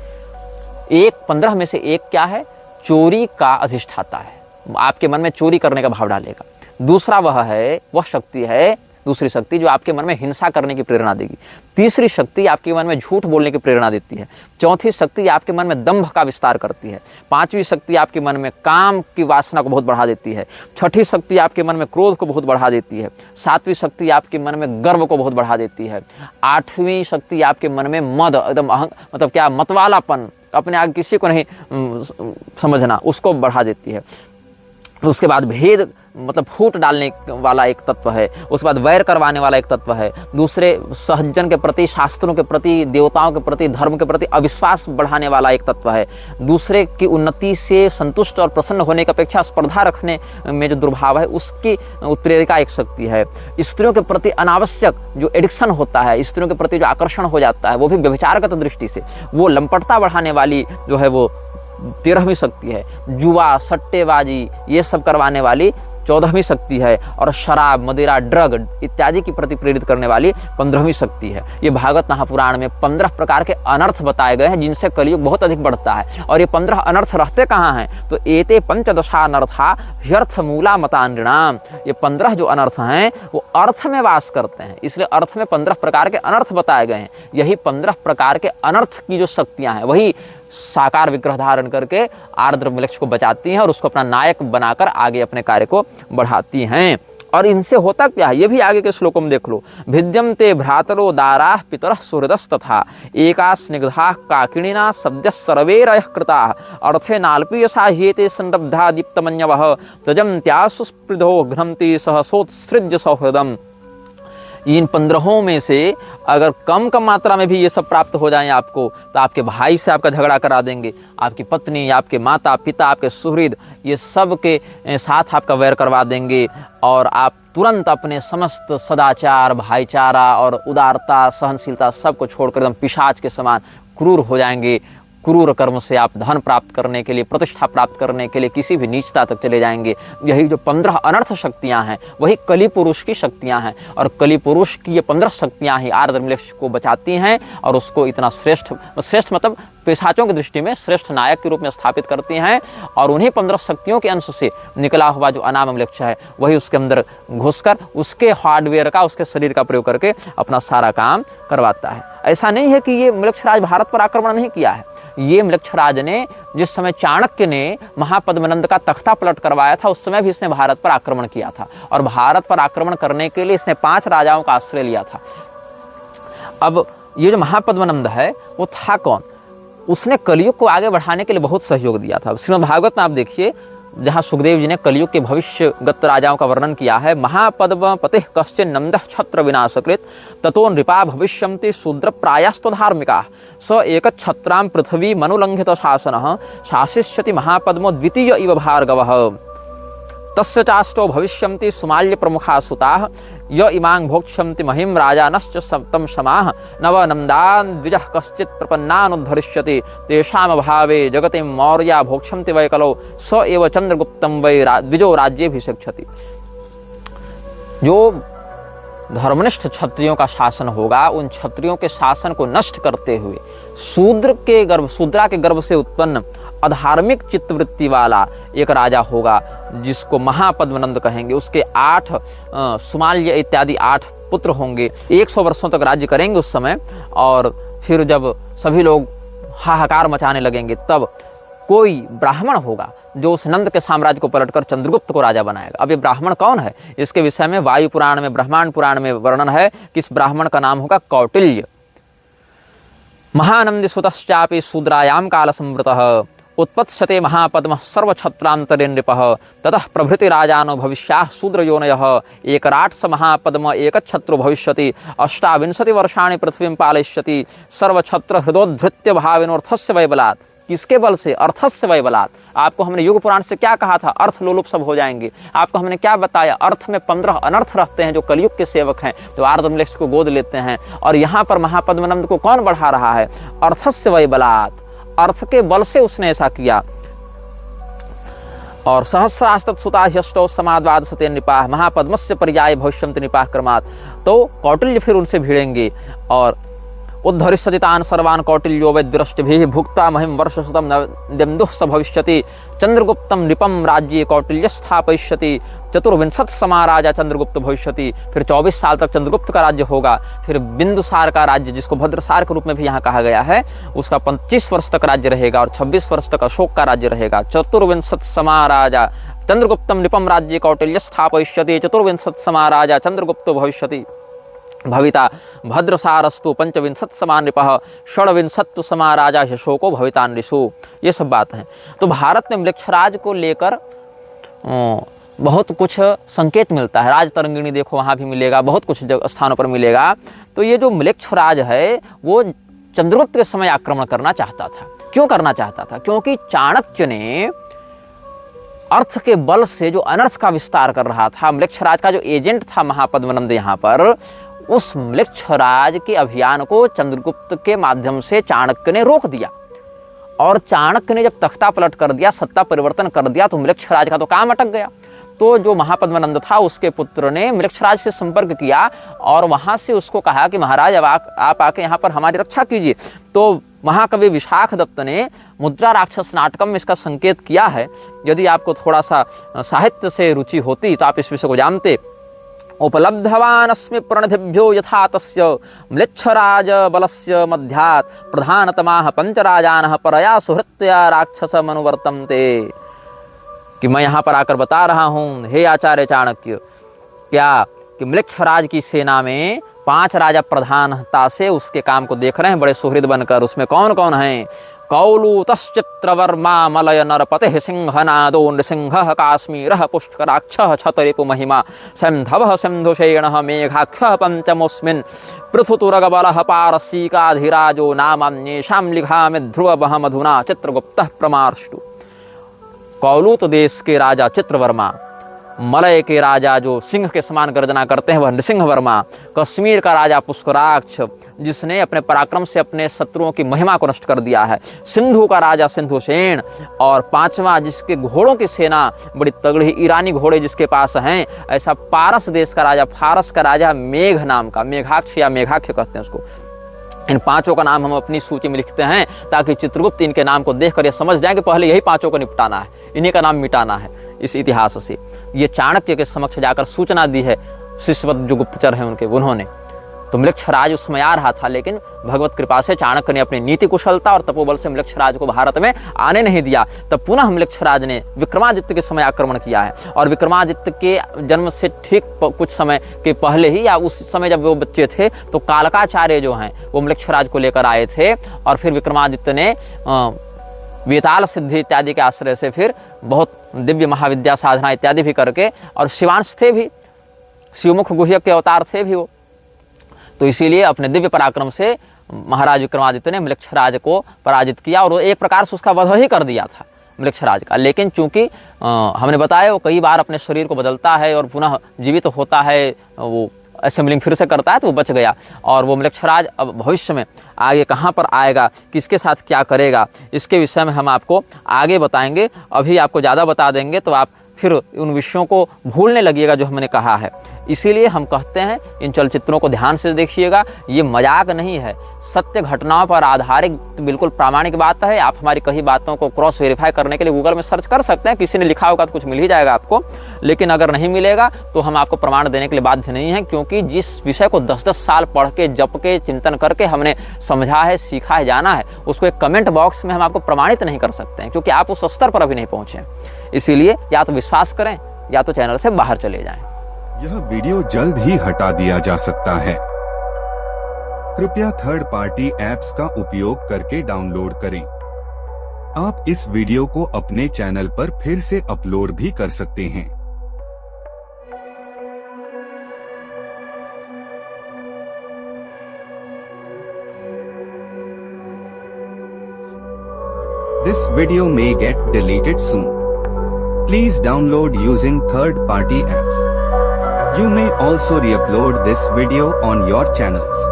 एक 15 में से एक क्या है? चोरी का अधिष्ठाता है, आपके मन में चोरी करने का भाव डालेगा। दूसरा वह शक्ति है, दूसरी शक्ति जो आपके मन में हिंसा करने की प्रेरणा देगी। तीसरी शक्ति आपके मन में झूठ बोलने की प्रेरणा देती है। चौथी शक्ति आपके मन में दंभ का विस्तार करती है। पांचवी शक्ति आपके मन में काम की वासना को बहुत बढ़ा देती है। छठी शक्ति आपके मन में क्रोध को बहुत बढ़ा देती है। सातवीं शक्ति आपके मन में गर्व को बहुत बढ़ा देती है। आठवीं शक्ति आपके मन में मद, एकदम मतलब क्या, मतवालापन, अपने आगे किसी को नहीं समझना, उसको बढ़ा देती है। उसके बाद भेद मतलब फूट डालने वाला एक तत्व है। उसके बाद वैर करवाने वाला एक तत्व है। दूसरे सहजन के प्रति, शास्त्रों के प्रति, देवताओं के प्रति, धर्म के प्रति अविश्वास बढ़ाने वाला एक तत्व है। दूसरे की उन्नति से संतुष्ट और प्रसन्न होने की अपेक्षा स्पर्धा रखने में जो दुर्भाव है, उसकी उत्प्रेरिका एक शक्ति है। स्त्रियों के प्रति अनावश्यक जो एडिक्शन होता है, स्त्रियों के प्रति जो आकर्षण हो जाता है, वो भी व्यभिचारगत दृष्टि से, वो लंपटता बढ़ाने वाली जो है वो 13वीं शक्ति है। जुआ, सट्टेबाजी, ये सब करवाने वाली 14वीं शक्ति है। और शराब, मदिरा, ड्रग इत्यादि की प्रति प्रेरित करने वाली 15वीं शक्ति है। ये भागवत महापुराण में 15 प्रकार के अनर्थ बताए गए हैं, जिनसे कलयुग बहुत अधिक बढ़ता है। और ये 15 अनर्थ रहते कहाँ हैं? तो एते पंचदशा अनर्था ह्यर्थ मूला मतान्नृणाम। ये 15 जो अनर्थ हैं वो अर्थ में वास करते हैं, इसलिए अर्थ में 15 प्रकार के अनर्थ बताए गए हैं। यही 15 प्रकार के अनर्थ की जो शक्तियां हैं, वही साकार विग्रह धारण करके आर्द्रम्लेच्छ को बचाती हैं और उसको अपना नायक बनाकर आगे अपने कार्य को बढ़ाती हैं। और इनसे होता क्या है, ये भी आगे के श्लोकों में देख लो। भिद्यम ते भ्रातरो दाराः पितरः सुहृदस्तथा एका स्निग्धाः काकिणिना सद्यः सर्वैरयः कृताः अर्थे नाल्पीयसा ह्येते संरब्धा दीप्तमन्यवः तजन्त्या सुस्पृधो घ्नन्ति सहसोत्सृज्य सौहृदम्। इन 15 में से अगर कम मात्रा में भी ये सब प्राप्त हो जाएं आपको, तो आपके भाई से आपका झगड़ा करा देंगे, आपकी पत्नी, आपके माता पिता, आपके सुहृद, ये सब के साथ आपका वैर करवा देंगे। और आप तुरंत अपने समस्त सदाचार, भाईचारा और उदारता, सहनशीलता सबको छोड़कर एकदम पिशाच के समान क्रूर हो जाएंगे। क्रूर कर्म से आप धन प्राप्त करने के लिए, प्रतिष्ठा प्राप्त करने के लिए किसी भी नीचता तक चले जाएंगे। यही जो 15 अनर्थ शक्तियां हैं वही कली पुरुष की शक्तियां हैं, और कली पुरुष की ये 15 शक्तियां ही आर्द्रमलेक्ष को बचाती हैं और उसको इतना श्रेष्ठ मतलब पिशाचों की दृष्टि में श्रेष्ठ नायक के रूप में स्थापित करती हैं। और उन्हीं 15 शक्तियों के अंश से निकला हुआ जो अनाममलेक्ष है वही उसके अंदर घुसकर उसके हार्डवेयर का, उसके शरीर का प्रयोग करके अपना सारा काम करवाता है। ऐसा नहीं है कि ये मलेक्षराज भारत पर आक्रमण नहीं किया है। ये मलेक्षराज ने जिस समय चाणक्य ने महापद्मनंद का तख्ता पलट करवाया था उस समय भी इसने भारत पर आक्रमण किया था, और भारत पर आक्रमण करने के लिए इसने 5 राजाओं का आश्रय लिया था। अब ये जो महापद्मनंद है वो था कौन? उसने कलयुग को आगे बढ़ाने के लिए बहुत सहयोग दिया था। श्रीमद् भागवत में आप देखिए, जहाँ सुखदेव जी ने कलयुग के भविष्यगत राजाओं का वर्णन किया है। महापद्म पतिः कश्चिन नंदः छत्र विनाशकृत ततो नृपा भविष्यन्ति शूद्र प्रायस्तु धार्मिकाः स एक छत्रां पृथ्वी मनुलंघित शासनः शासिष्यति महापद्मो द्वितीय इव भार्गवः तस्य चाष्टो भविष्यन्ति सुमाल्य प्रमुखा सुताः य इमां भोक्ष्यन्ति महिं राजानश्च सप्तम समाः नव नन्दान् द्विजः कश्चित् प्रपन्नानुद्धरिष्यति तेषां भावे जगति मौर्या भोक्ष्यन्ति वै कलौ स एव चंद्रगुप्तं वै द्विजो राज्येभिषिक्षति। जो धर्मनिष्ठ क्षत्रियों का शासन होगा, उन क्षत्रियों के शासन को नष्ट करते हुए शूद्रा के गर्भ से उत्पन्न अधार्मिक चित्तवृत्ति वाला एक राजा होगा जिसको महापद्मनंद कहेंगे। उसके 8 सुमाल्य इत्यादि 8 पुत्र होंगे। 100 वर्षों तक राज्य करेंगे उस समय, और फिर जब सभी लोग हाहाकार मचाने लगेंगे तब कोई ब्राह्मण होगा जो उस नंद के साम्राज्य को पलटकर चंद्रगुप्त को राजा बनाएगा। अब ये ब्राह्मण कौन है? इसके विषय में वायु पुराण में, ब्रह्मांड पुराण में वर्णन है कि इस ब्राह्मण का नाम होगा कौटिल्य। महानंदी सुतश्चापि शूद्रायाम काल संवृतः उत्पत्स्यते महापद्मः सर्वक्षत्रांतरे नृपः ततः प्रभृति राजानो भविष्याः शूद्रयोनयः एकराट स महापद्म एकच्छत्रो भविष्यति 28 वर्षाणि पृथ्वीं पालयिष्यति सर्वक्षत्र हृदोद्धृत्य भाविनोर्थस्य वैबलात्। किसके बल से? अर्थस्य वैबलात्। आपको हमने युग पुराण से क्या कहा था? अर्थ लोलुप सब हो जाएंगे। आपको हमने क्या बताया? अर्थ में 15 अनर्थ रहते हैं जो कलयुग के सेवक हैं, जो आर्द्रमलेक्ष को गोद लेते हैं। और यहाँ पर महापद्मनंद को कौन बढ़ा रहा है? अर्थस्य वैबलात्। अर्थ के बल से उसने ऐसा किया। और सहस्रास्तुताह्यष्टौ समाद्वादशते नृपाः महापद्मस्य पर्याय भविष्यन्ति नृपाः क्रमात्। तो कौटिल्य फिर उनसे भिड़ेंगे और उद्धरिष्यति तान् सर्वान् कौटिल्यो वैद्यरष्टिभिः भुक्ता महिं वर्षशतं नवेन्दुः स भविष्यति चंद्रगुप्तं नृपं राज्ये कौटिल्य स्थापयिष्यति 24 समा राजा चंद्रगुप्त भविष्यति। फिर 24 साल तक चंद्रगुप्त का राज्य होगा। फिर बिंदुसार का राज्य, जिसको भद्रसार के रूप में भी यहाँ कहा गया है, उसका 25 वर्ष तक राज्य रहेगा और 26 वर्ष तक अशोक का राज्य रहेगा। 24 समा राजा चंद्रगुप्तं नृपं राज्ये कौटिल्य स्थापयिष्यति 24 समा राजा चंद्रगुप्तो भविष्यति भविता भद्रसारस्तु 25 समा नृपः 26 समा राजा अशोको भविता नृषु। ये सब बात है। तो भारत में मलेक्षराज को लेकर बहुत कुछ संकेत मिलता है। राज तरंगिणी देखो, वहाँ भी मिलेगा, बहुत कुछ स्थानों पर मिलेगा। तो ये जो मलेक्षराज है वो चंद्रगुप्त के समय आक्रमण करना चाहता था। क्यों करना चाहता था? क्योंकि चाणक्य ने अर्थ के बल से जो अनर्थ का विस्तार कर रहा था, मलेक्षराज का जो एजेंट था महापद्मनंद यहाँ पर, उस मलेक्षराज के अभियान को चंद्रगुप्त के माध्यम से चाणक्य ने रोक दिया। और चाणक्य ने जब तख्ता पलट कर दिया, सत्ता परिवर्तन कर दिया, तो मलेक्षराज का तो काम अटक गया। तो जो महापद्मनंद था उसके पुत्र ने मलेक्षराज से संपर्क किया और वहां से उसको कहा कि महाराज अब आप आके यहाँ पर हमारी रक्षा कीजिए। तो महाकवि विशाख दत्त ने मुद्रा राक्षस नाटकम में इसका संकेत किया है। यदि आपको थोड़ा सा साहित्य से रुचि होती तो आप इस विषय को जानते। उपलब्धवानस्मि प्रणिधिभ्यो यथा तस्य म्लेच्छराज बलस्य मध्यात् प्रधानतमाः पंचराजानः परया सुहृत्या राक्षस मनुवर्तन्ते। कि मैं यहाँ पर आकर बता रहा हूँ, हे आचार्य चाणक्य, क्या कि मलेक्षराज की सेना में 5 राजा प्रधानता से उसके काम को देख रहे हैं बड़े सुहृद बनकर। उसमें कौन कौन हैं? कौलूतश्चित्रवर्मा मलय नरपतिः सिंहनादो नृसिंहः काश्मीरः पुष्कराक्षः छतरिपु महिमा सन्धवः सिन्धुशेणः मेघाक्षः पंचमोऽस्मिन् पृथुतुरगबलः पारसीकाधिराजो नामान्येषां लिखामि ध्रुवमहमधुना चित्रगुप्तः प्रमार्ष्टु। कौलूत देश के राजा चित्रवर्मा मलय के राजा जो सिंह के समान गर्जना करते हैं वह नृसिंह वर्मा, कश्मीर का राजा पुष्कराक्ष जिसने अपने पराक्रम से अपने शत्रुओं की महिमा को नष्ट कर दिया है, सिंधु का राजा सिंधुसेन, और पांचवा जिसके घोड़ों की सेना बड़ी तगड़ी ईरानी घोड़े जिसके पास हैं, ऐसा पारस देश का राजा, फारस का राजा मेघ नाम का, मेघाक्ष या मेघाक्ष कहते हैं उसको। इन पांचों का नाम हम अपनी सूची में लिखते हैं ताकि चित्रगुप्त इनके नाम को देखकर ये समझ जाए कि पहले यही पांचों को निपटाना है, इन्हीं का नाम मिटाना है इस इतिहास से। ये चाणक्य के समक्ष जाकर सूचना दी है, शिष्यवत जो गुप्तचर हैं उनके, उन्होंने। तो म्लेच्छराज उस समय आ रहा था, लेकिन भगवत कृपा से चाणक्य ने अपनी नीति कुशलता और तपोबल से म्लेच्छराज को भारत में आने नहीं दिया। तब पुनः म्लेच्छराज ने विक्रमादित्य के समय आक्रमण किया है, और विक्रमादित्य के जन्म से ठीक कुछ समय के पहले ही या उस समय जब वो बच्चे थे तो कालकाचार्य जो हैं वो म्लेच्छराज को लेकर आए थे, और फिर विक्रमादित्य ने वेताल सिद्धि इत्यादि के आश्रय से फिर बहुत दिव्य महाविद्या साधना इत्यादि भी करके, और शिवांश थे भी, शिवमुख गुह्यक के अवतार थे भी वो, तो इसीलिए अपने दिव्य पराक्रम से महाराज विक्रमादित्य ने म्लेच्छराज को पराजित किया, और वो एक प्रकार से उसका वध ही कर दिया था म्लेच्छराज का। लेकिन चूंकि हमने बताया वो कई बार अपने शरीर को बदलता है और पुनः जीवित होता है, वो असेंबलिंग फिर से करता है, तो वो बच गया। और वो म्लेच्छराज अब भविष्य में आगे कहाँ पर आएगा, किसके साथ क्या करेगा, इसके विषय में हम आपको आगे बताएंगे। अभी आपको ज़्यादा बता देंगे तो आप फिर उन विषयों को भूलने लगिएगा जो हमने कहा है। इसीलिए हम कहते हैं इन चलचित्रों को ध्यान से देखिएगा, ये मजाक नहीं है, सत्य घटनाओं पर आधारित बिल्कुल प्रामाणिक बात है। आप हमारी कई बातों को क्रॉस वेरीफाई करने के लिए गूगल में सर्च कर सकते हैं, किसी ने लिखा होगा तो कुछ मिल ही जाएगा आपको, लेकिन अगर नहीं मिलेगा तो हम आपको प्रमाण देने के लिए बाध्य नहीं है, क्योंकि जिस विषय को 10-10 साल पढ़ के, जप के, चिंतन करके हमने समझा है, सीखा है, जाना है, उसको एक कमेंट बॉक्स में हम आपको प्रमाणित नहीं कर सकते हैं, क्योंकि आप उस स्तर पर अभी नहीं पहुंचे। इसीलिए या तो विश्वास करें या तो चैनल से बाहर चले जाएं। यह वीडियो जल्द ही हटा दिया जा सकता है। कृपया थर्ड पार्टी ऐप्स का उपयोग करके डाउनलोड करें। आप इस वीडियो को अपने चैनल पर फिर से अपलोड भी कर सकते हैं। This video may get deleted soon. Please download using third-party apps. You may also re-upload this video on your channels.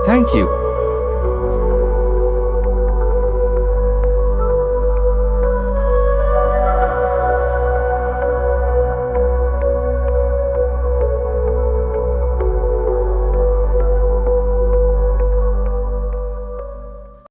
Thank you.